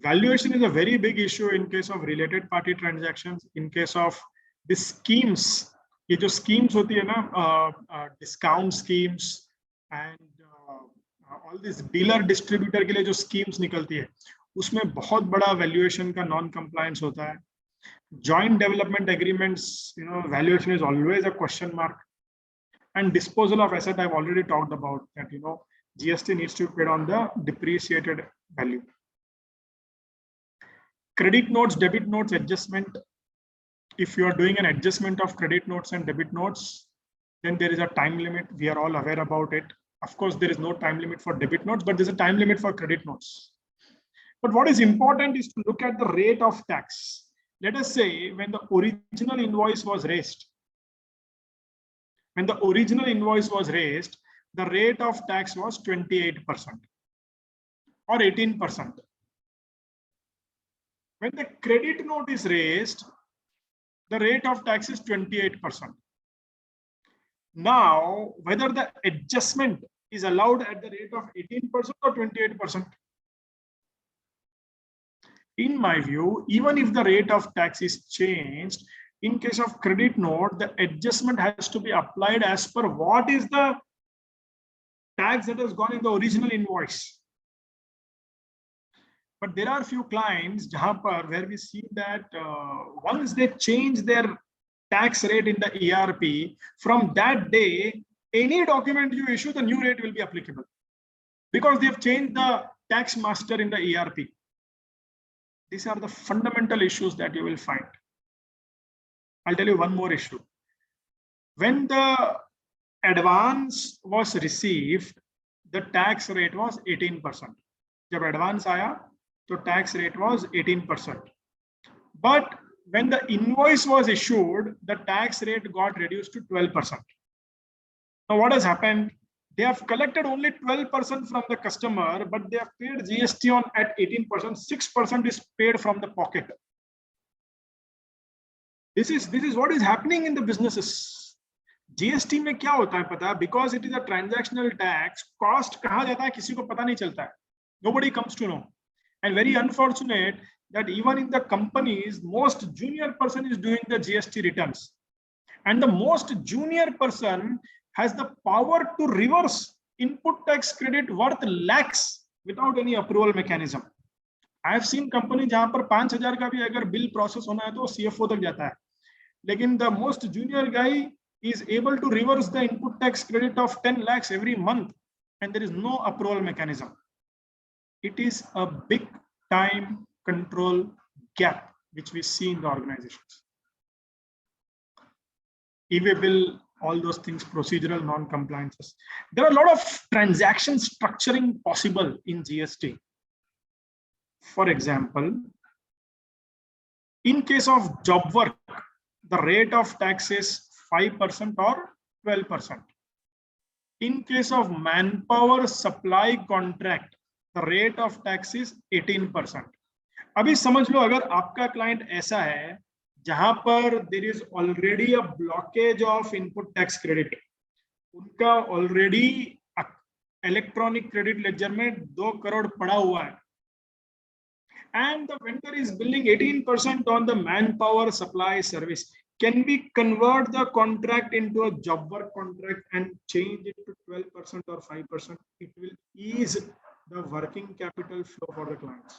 Valuation is a very big issue in case of related party transactions. In case of the schemes, ये जो schemes होती है ना, discount schemes and all these dealer distributor के लिए जो schemes निकलती है, उसमें बहुत बड़ा valuation का non-compliance होता है. Joint development agreements, valuation is always a question mark. And disposal of asset, I've already talked about that. GST needs to be paid on the depreciated value. Credit notes, debit notes adjustment. If you are doing an adjustment of credit notes and debit notes, then there is a time limit. We are all aware about it. Of course, there is no time limit for debit notes, but there's a time limit for credit notes. But what is important is to look at the rate of tax. Let us say when the original invoice was raised. When the original invoice was raised, the rate of tax was 28% or 18%. When the credit note is raised, the rate of tax is 28%. Now, whether the adjustment is allowed at the rate of 18% or 28%. In my view, even if the rate of tax is changed, in case of credit note, the adjustment has to be applied as per what is the tax that has gone in the original invoice. But there are few clients where we see that once they change their tax rate in the ERP, from that day, any document you issue, the new rate will be applicable because they have changed the tax master in the ERP. These are the fundamental issues that you will find. I'll tell you one more issue. When the advance was received, the tax rate was 18%. Jab advance aaya, the tax rate was 18%. But when the invoice was issued, the tax rate got reduced to 12%. Now what has happened? They have collected only 12% from the customer, but they have paid GST on at 18%. 6% is paid from the pocket. This is what is happening in the businesses. GST में क्या होता है पता? Because it is a transactional tax, cost कहाँ जाता है किसी को पता नहीं चलता है. Nobody comes to know. And very unfortunate that even in the companies, most junior person is doing the GST returns. And the most junior person has the power to reverse input tax credit worth lakhs without any approval mechanism. I have seen company जहां पर 5,000 का भी अगर bill process होना है तो CFO तक जाता है. लेकिन the most junior guy is able to reverse the input tax credit of 10 lakhs every month, and there is no approval mechanism. It is a big time control gap which we see in the organizations. EWA bill, all those things, procedural non-compliances. There are a lot of transaction structuring possible in GST. For example, in case of job work, the rate of tax is 5% or 12%. In case of manpower supply contract, the rate of tax is 18%. अभी समझ लो अगर आपका client ऐसा है जहां पर there is already a blockage of input tax credit, उनका already electronic credit ledger में 2 crore पड़ा हुआ है, and the vendor is billing 18% on the manpower supply service. Can we convert the contract into a job work contract and change it to 12% or 5%? It will ease the working capital flow for the clients.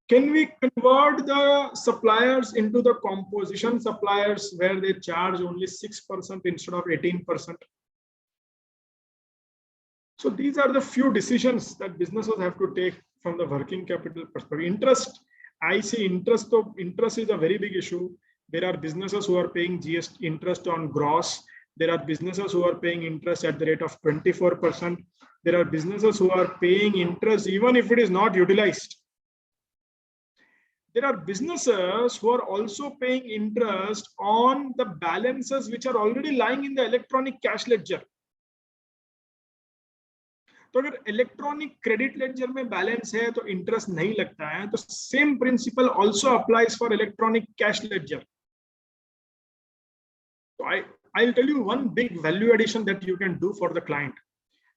Can we convert the suppliers into the composition suppliers where they charge only 6% instead of 18%? So these are the few decisions that businesses have to take from the working capital perspective. Interest, I see interest. So interest is a very big issue. There are businesses who are paying GST interest on gross. There are businesses who are paying interest at the rate of 24%. There are businesses who are paying interest even if it is not utilized. There are businesses who are also paying interest on the balances which are already lying in the electronic cash ledger. तो अगर electronic credit ledger में balance है तो interest नहीं लगता है, तो same principle also applies for electronic cash ledger. So I'll tell you one big value addition that you can do for the client.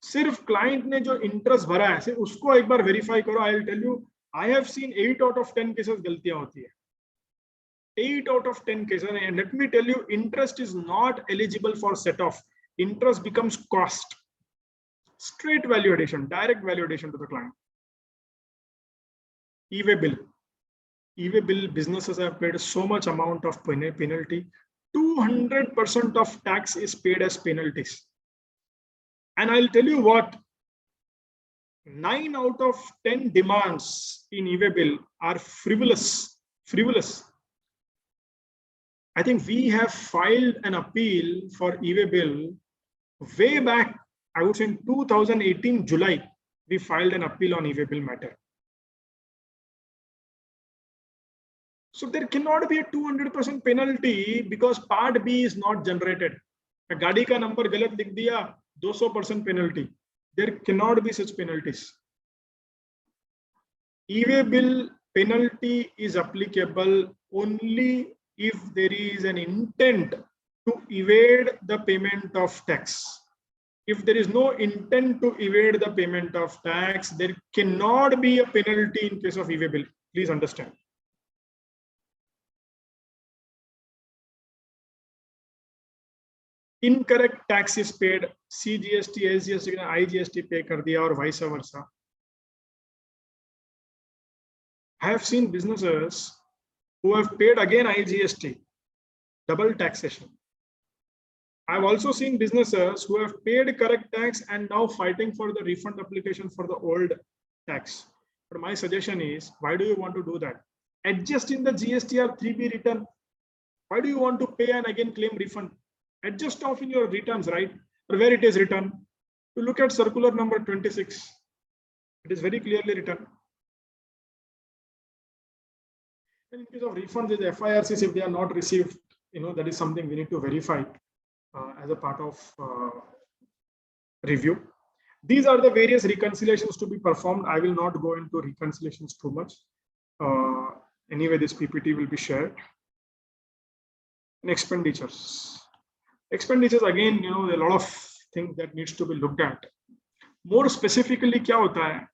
सिर्फ क्लाइंट ने जो इंटरेस्ट भरा है सिर्फ उसको एक बार वेरीफाई करो. I'll tell you, I have seen 8 out of 10 cases गलतियां होती है. 8 out of 10 cases, and let me tell you, interest is not eligible for set off. Interest becomes cost. Straight value addition, direct value addition to the client. E-way bill. E-way bill businesses have paid so much amount of penalty. 200% of tax is paid as penalties. And I'll tell you what, 9 out of 10 demands in e-way bill are frivolous. I think we have filed an appeal for e-way bill way back. I would say in 2018 July, we filed an appeal on e-way bill matter. So there cannot be a 200% penalty because part B is not generated. गाड़ी का number गलत लिख दिया, 200% penalty. There cannot be such penalties. E-way bill penalty is applicable only if there is an intent to evade the payment of tax. If there is no intent to evade the payment of tax, there cannot be a penalty in case of e-way bill. Please understand. Incorrect tax is paid. CGST, SGST, IGST pay कर दिया और vice versa. I have seen businesses who have paid again IGST, double taxation. I've also seen businesses who have paid correct tax and now fighting for the refund application for the old tax. But my suggestion is, why do you want to do that? Adjust in the GSTR 3B return. Why do you want to pay and again claim refund? Adjust off in your returns, right? Or where it is written. To look at circular number 26. It is very clearly written. And in case of refunds, the FIRCs, if they are not received, that is something we need to verify as a part of review. These are the various reconciliations to be performed. I will not go into reconciliations too much. Anyway, this PPT will be shared. And expenditures. Expenditures, again, there are a lot of things that needs to be looked at. More specifically, क्या होता है?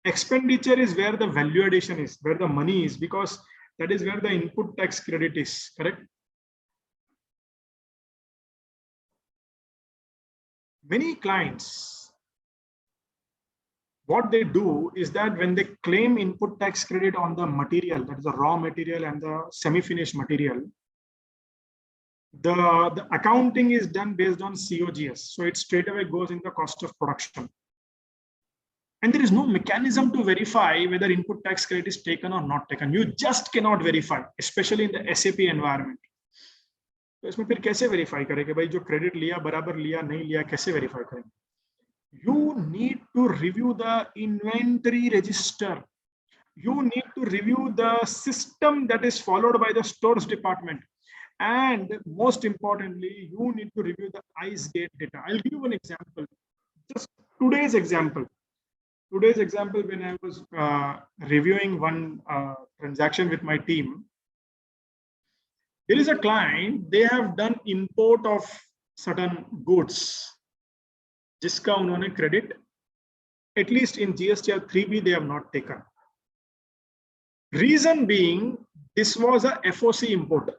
Expenditure is where the value addition is, where the money is, because that is where the input tax credit is, correct? Many clients, what they do is that when they claim input tax credit on the material, that is the raw material and the semi-finished material, the accounting is done based on COGS. So it straight away goes in the cost of production. And there is no mechanism to verify whether input tax credit is taken or not taken. You just cannot verify, especially in the SAP environment. तो इसमें फिर कैसे verify करेंगे भाई जो credit लिया बराबर लिया नहीं लिया कैसे वेरीफाई करेंगे? You need to review the inventory register. You need to review the system that is followed by the stores department. And most importantly, you need to review the ICE gate data. I'll give you an example. Just today's example. Today's example, when I was reviewing one transaction with my team, there is a client, they have done import of certain goods, जिसका उन्होंने credit, at least in GSTR 3B, they have not taken. Reason being, this was a FOC import.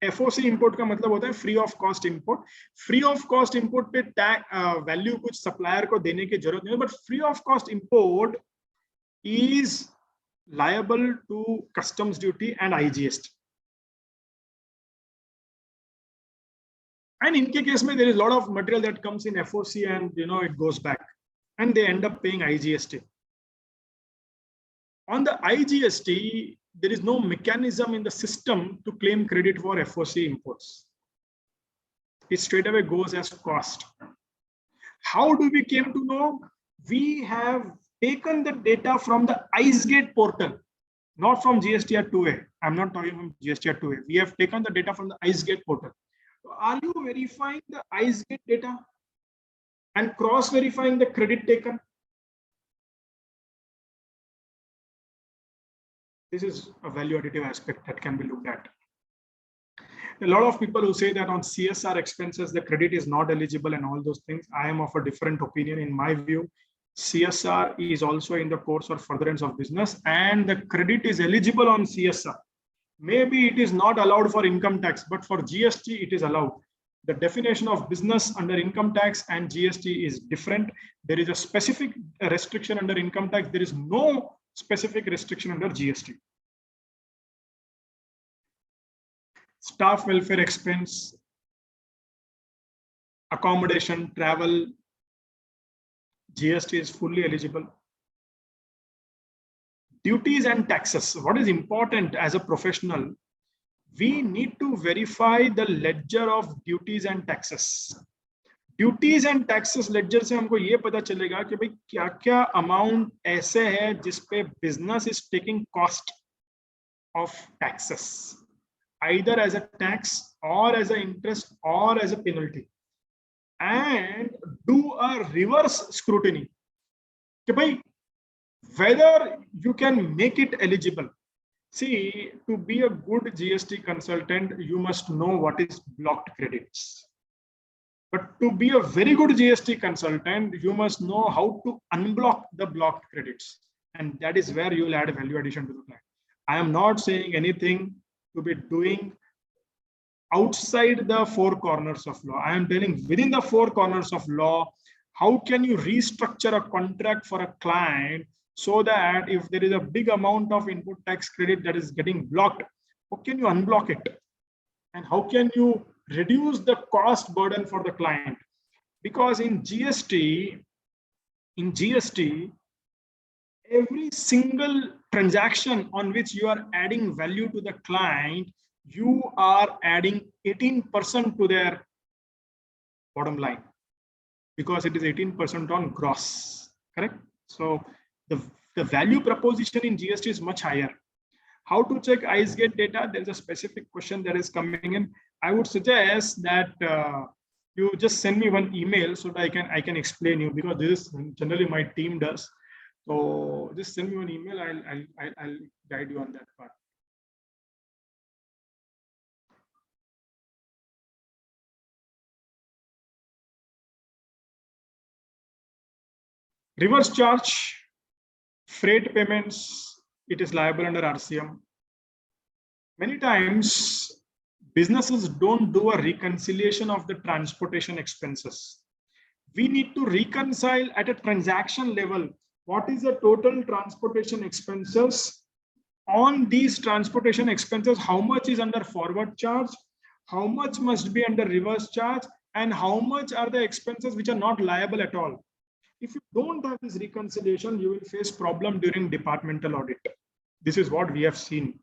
FOC import का मतलब होता है free of cost import. Free of cost import पे tag value कुछ supplier को देने की जरूरत नहीं है, but free of cost import is liable to customs duty and IGST. And in case there is a lot of material that comes in FOC and it goes back and they end up paying IGST. On the IGST, there is no mechanism in the system to claim credit for FOC imports. It straight away goes as cost. How do we came to know? We have taken the data from the IceGate portal, not from GSTR 2A. I'm not talking from GSTR 2A. We have taken the data from the IceGate portal. So are you verifying the IceGate data and cross-verifying the credit taken? This is a value additive aspect that can be looked at. A lot of people who say that on CSR expenses, the credit is not eligible and all those things. I am of a different opinion. In my view, CSR is also in the course or furtherance of business and the credit is eligible on CSR. Maybe it is not allowed for income tax, but for GST, it is allowed. The definition of business under income tax and GST is different. There is a specific restriction under income tax. There is no specific restriction under GST. Staff welfare expense, accommodation, travel, GST is fully eligible. Duties and taxes. What is important as a professional? We need to verify the ledger of duties and taxes. Duties and taxes ledger से हमको ये पता चलेगा कि भाई क्या-क्या amount ऐसे है जिसपे business is taking cost of taxes, either as a tax or as an interest or as a penalty, and do a reverse scrutiny कि भाई whether you can make it eligible. See, to be a good GST consultant, you must know what is blocked credits. But to be a very good GST consultant, you must know how to unblock the blocked credits. And that is where you will add value addition to the client. I am not saying anything to be doing outside the four corners of law. I am telling within the four corners of law, how can you restructure a contract for a client so that if there is a big amount of input tax credit that is getting blocked, how can you unblock it? And how can you reduce the cost burden for the client? Because in GST, every single transaction on which you are adding value to the client, you are adding 18% to their bottom line, because it is 18% on gross, correct? So the value proposition in GST is much higher. How to check IceGate data? There is a specific question that is coming in. I would suggest that you just send me one email so that I can explain you, because this is generally my team does. So just send me one email. I'll guide you on that part. Reverse charge, freight payments, it is liable under RCM. Many times, businesses don't do a reconciliation of the transportation expenses. We need to reconcile at a transaction level. What is the total transportation expenses? On these transportation expenses, how much is under forward charge? How much must be under reverse charge? And how much are the expenses which are not liable at all? If you don't have this reconciliation, you will face problem during departmental audit. This is what we have seen.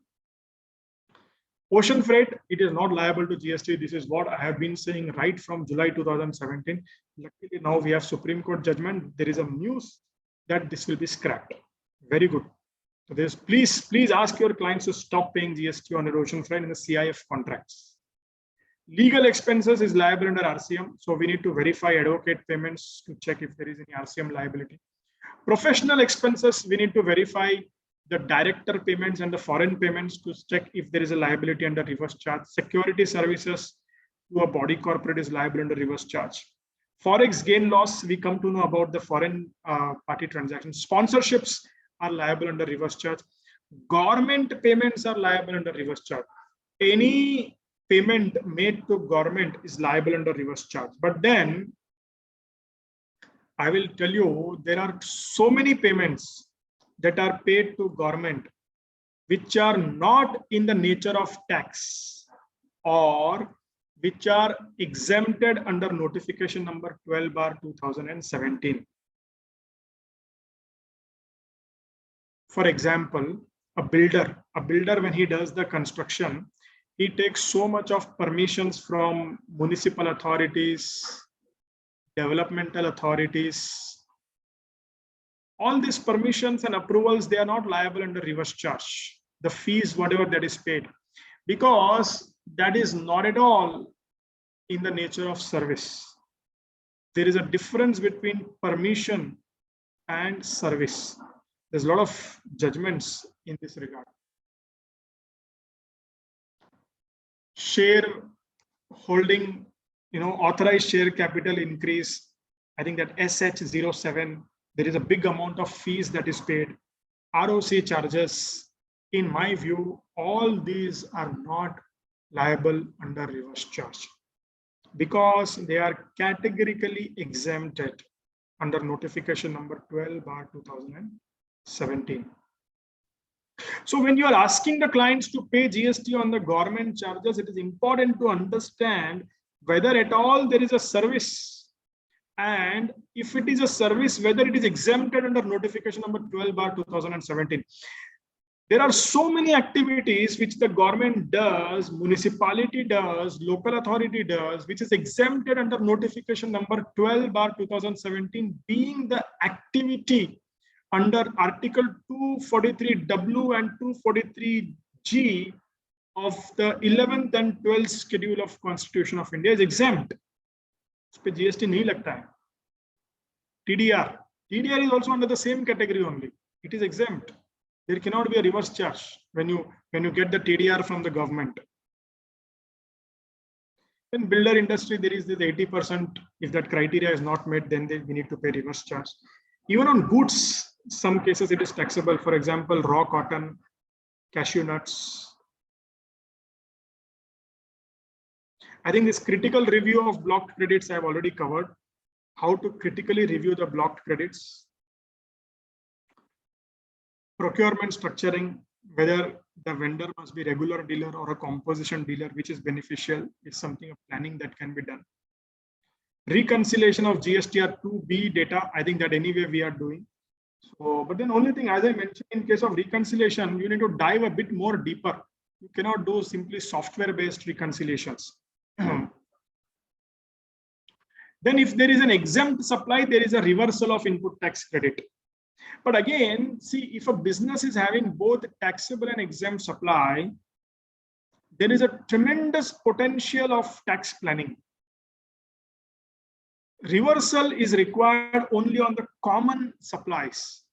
Ocean freight, it is not liable to GST. This is what I have been saying right from July 2017. Luckily, now we have Supreme Court judgment. There is a news that this will be scrapped. Very good. So there's please ask your clients to stop paying GST on their ocean freight in the CIF contracts. Legal expenses is liable under RCM. So we need to verify advocate payments to check if there is any RCM liability. Professional expenses, we need to verify the director payments and the foreign payments to check if there is a liability under reverse charge. Security services to a body corporate is liable under reverse charge. Forex gain loss, we come to know about the foreign party transactions. Sponsorships are liable under reverse charge. Government payments are liable under reverse charge. Any payment made to government is liable under reverse charge. But then I will tell you, there are so many payments that are paid to government which are not in the nature of tax or which are exempted under notification number 12/2017. For example, a builder when he does the construction, he takes so much of permissions from municipal authorities, developmental authorities. All these permissions and approvals, they are not liable under reverse charge. The fees, whatever that is paid, because that is not at all in the nature of service. There is a difference between permission and service. There's a lot of judgments in this regard. Share holding, authorized share capital increase. I think that SH07, there is a big amount of fees that is paid. ROC charges, in my view, all these are not liable under reverse charge because they are categorically exempted under notification number 12/2017. So when you are asking the clients to pay GST on the government charges, it is important to understand whether at all there is a service, and if it is a service, whether it is exempted under notification number 12/2017. There are so many activities which the government does, municipality does, local authority does, which is exempted under notification number 12/2017, being the activity under Article 243W and 243G of the 11th and 12th schedule of Constitution of India is exempt. उस पे GST नहीं लगता है. TDR is also under the same category only. It is exempt. There cannot be a reverse charge when you get the TDR from the government. In builder industry, there is this 80%. If that criteria is not met, then we need to pay reverse charge. Even on goods, some cases it is taxable. For example, raw cotton, cashew nuts. I think this critical review of blocked credits I have already covered. How to critically review the blocked credits. Procurement structuring, whether the vendor must be regular dealer or a composition dealer, which is beneficial, is something of planning that can be done. Reconciliation of GSTR 2B data, I think that anyway we are doing. So, but then only thing, as I mentioned, in case of reconciliation, you need to dive a bit more deeper. You cannot do simply software-based reconciliations. Then if there is an exempt supply, there is a reversal of input tax credit. But again, see, if a business is having both taxable and exempt supply, there is a tremendous potential of tax planning. Reversal is required only on the common supplies.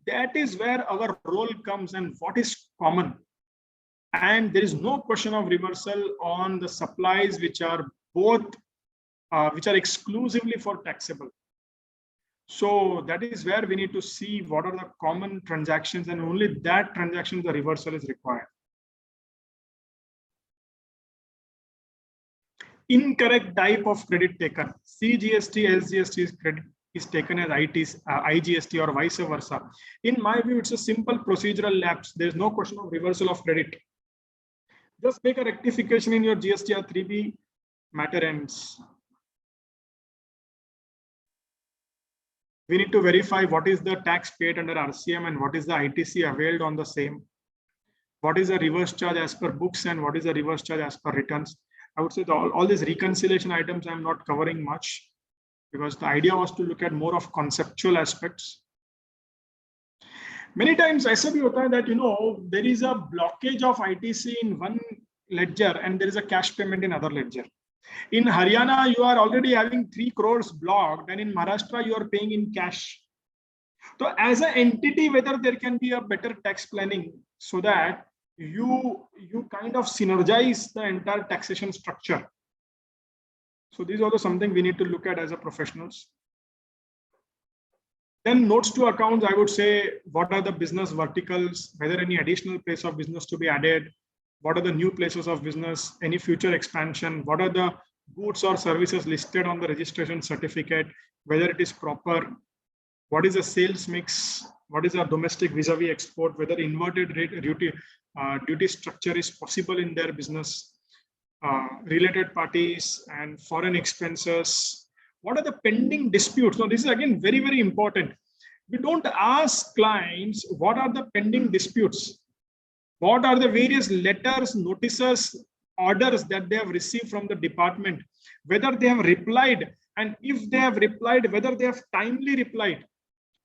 That is where our role comes and what is common. And there is no question of reversal on the supplies which are exclusively for taxable. So that is where we need to see what are the common transactions, and only that transaction the reversal is required. Incorrect type of credit taken. CGST, SGST credit is taken as IGST or vice versa. In my view, it's a simple procedural lapse. There is no question of reversal of credit. Just make a rectification in your GSTR 3B, matter ends. We need to verify what is the tax paid under RCM and what is the ITC availed on the same. What is the reverse charge as per books and what is the reverse charge as per returns. I would say all these reconciliation items I'm not covering much because the idea was to look at more of conceptual aspects. Many times ऐसा भी होता है that there is a blockage of ITC in one ledger and there is a cash payment in other ledger. In Haryana, you are already having 3 crores blocked, and in Maharashtra, you are paying in cash. So as an entity, whether there can be a better tax planning so that you kind of synergize the entire taxation structure. So these are also something we need to look at as a professionals. Then notes to accounts, I would say, what are the business verticals, whether any additional place of business to be added, what are the new places of business, any future expansion, what are the goods or services listed on the registration certificate, whether it is proper, what is the sales mix, what is our domestic vis-a-vis export, whether inverted rate duty structure is possible in their business, related parties and foreign expenses. What are the pending disputes? Now, this is again very, very important. We don't ask clients what are the pending disputes, what are the various letters, notices, orders that they have received from the department, whether they have replied, and if they have replied, whether they have timely replied.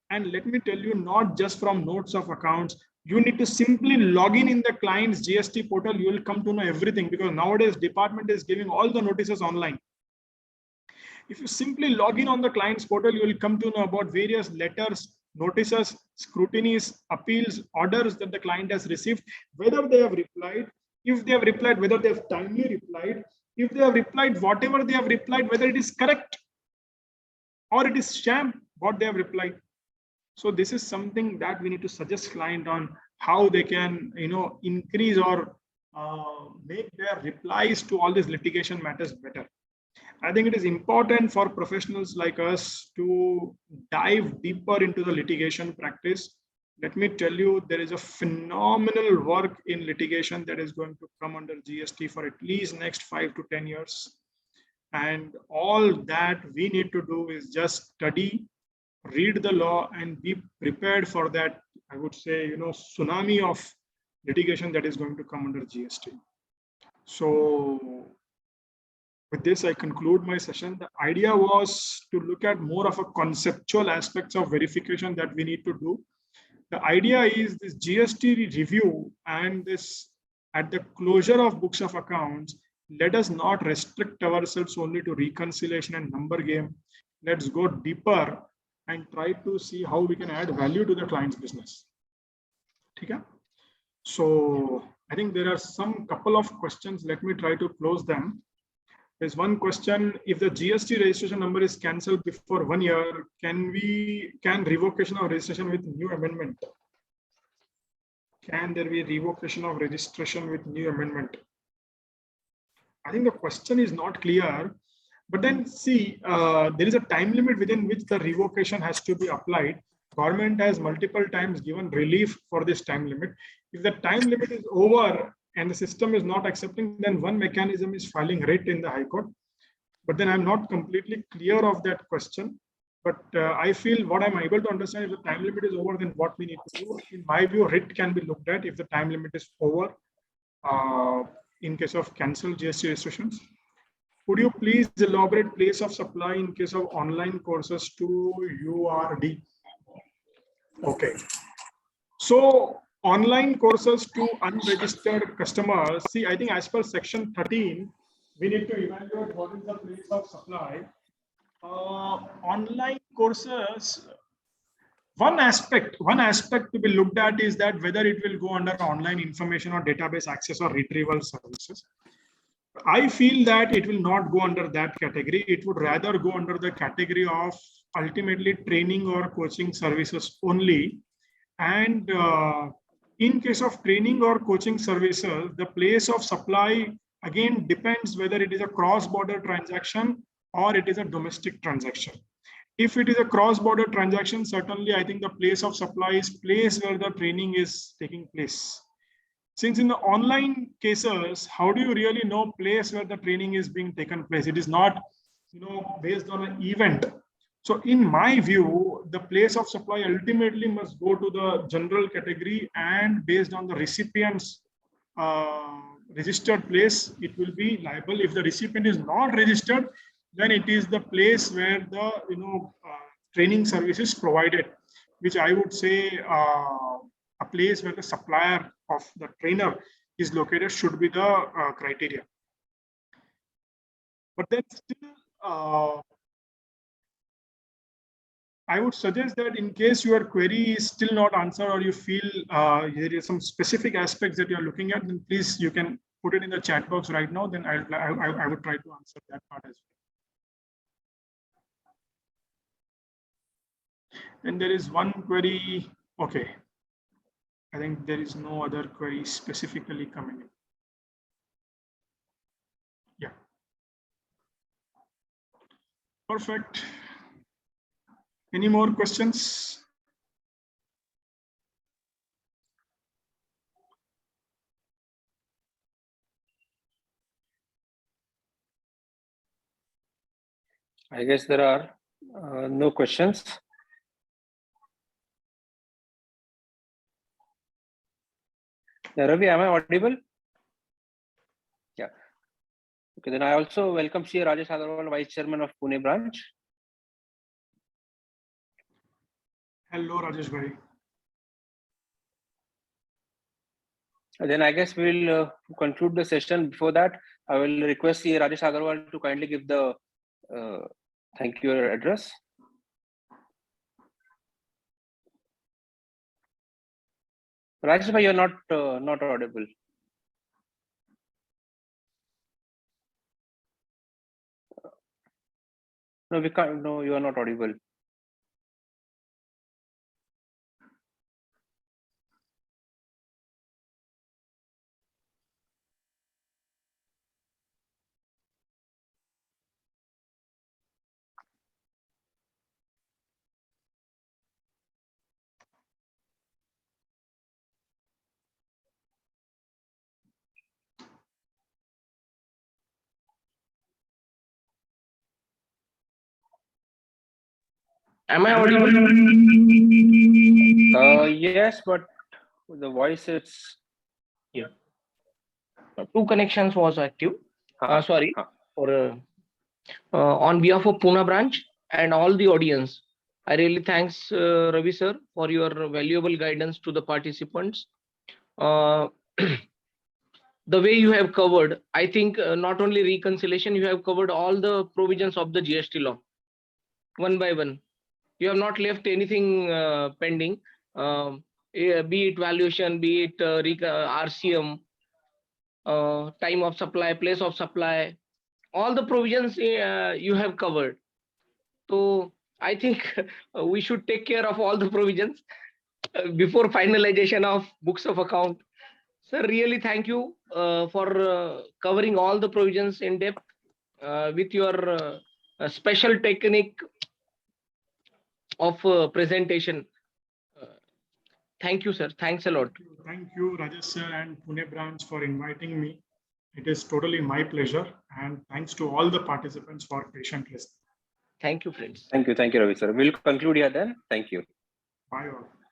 And let me tell you, not just from notes of accounts, you need to simply log in the client's GST portal. You will come to know everything, because nowadays department is giving all the notices online. If you simply log in on the client's portal, you will come to know about various letters, notices, scrutinies, appeals, orders that the client has received, whether they have replied, if they have replied, whether they have timely replied, if they have replied, whatever they have replied, whether it is correct or it is sham, what they have replied. So this is something that we need to suggest client on how they can, increase or make their replies to all these litigation matters better. I think it is important for professionals like us to dive deeper into the litigation practice. Let me tell you, there is a phenomenal work in litigation that is going to come under GST for at least next 5 to 10 years. And all that we need to do is just study, read the law, and be prepared for that, I would say, tsunami of litigation that is going to come under GST. So with this, I conclude my session. The idea was to look at more of a conceptual aspects of verification that we need to do. The idea is this GST review and this at the closure of books of accounts, let us not restrict ourselves only to reconciliation and number game. Let's go deeper and try to see how we can add value to the client's business. Okay? So I think there are some couple of questions. Let me try to close them. There's one question: if the GST registration number is cancelled before 1 year, can revocation of registration with new amendment? Can there be revocation of registration with new amendment? I think the question is not clear. But then see, there is a time limit within which the revocation has to be applied. Government has multiple times given relief for this time limit. If the time limit is over and the system is not accepting, then one mechanism is filing writ in the High Court. But then I'm not completely clear of that question. But I feel what I'm able to understand, if the time limit is over, then what we need to do. In my view, writ can be looked at if the time limit is over in case of cancelled GST registrations. Could you please elaborate place of supply in case of online courses to URD? Okay. So online courses to unregistered customers. See, I think as per section 13, we need to evaluate what is the place of supply. Online courses, one aspect to be looked at is that whether it will go under online information or database access or retrieval services. I feel that it will not go under that category. It would rather go under the category of ultimately training or coaching services only. And in case of training or coaching services, the place of supply again depends whether it is a cross-border transaction or it is a domestic transaction. If it is a cross-border transaction, certainly I think the place of supply is place where the training is taking place. Since in the online cases, how do you really know place where the training is being taken place? It is not, based on an event. So in my view, the place of supply ultimately must go to the general category, and based on the recipient's registered place, it will be liable. If the recipient is not registered, then it is the place where the training service is provided, which I would say a place where the supplier of the trainer is located should be the criteria. But then still, I would suggest that in case your query is still not answered, or you feel there is some specific aspects that you are looking at, then please you can put it in the chat box right now. Then I would try to answer that part as well. And there is one query. Okay. I think there is no other query specifically coming in. Yeah. Perfect. Any more questions? I guess there are no questions. Yeah, Ravi, am I audible? Yeah. Okay, then I also welcome CA Rajesh Agarwal, Vice Chairman of Pune branch. Hello, Rajesh bhai. Then I guess we'll conclude the session. Before that, I will request CA Rajesh Agarwal to kindly give the thank you address. Rajesh bhai, you're not audible. No, we can't. No, you are not audible. Am I audible? Yes, but the voice is Yeah. Two connections was active. Sorry for on behalf of Pune branch and all the audience. I really thanks Ravi sir for your valuable guidance to the participants. The way you have covered, I think not only reconciliation, you have covered all the provisions of the GST law one by one. You have not left anything pending, be it valuation, be it RCM, time of supply, place of supply, all the provisions you have covered. So I think we should take care of all the provisions before finalization of books of account. Sir, really thank you for covering all the provisions in depth with your special technique of presentation. Thank you, sir. Thanks a lot. Thank you, Rajesh sir and Pune branch for inviting me. It is totally my pleasure. And thanks to all the participants for patient listening. Thank you, friends. Thank you, Ravi sir. We'll conclude here then. Thank you. Bye all.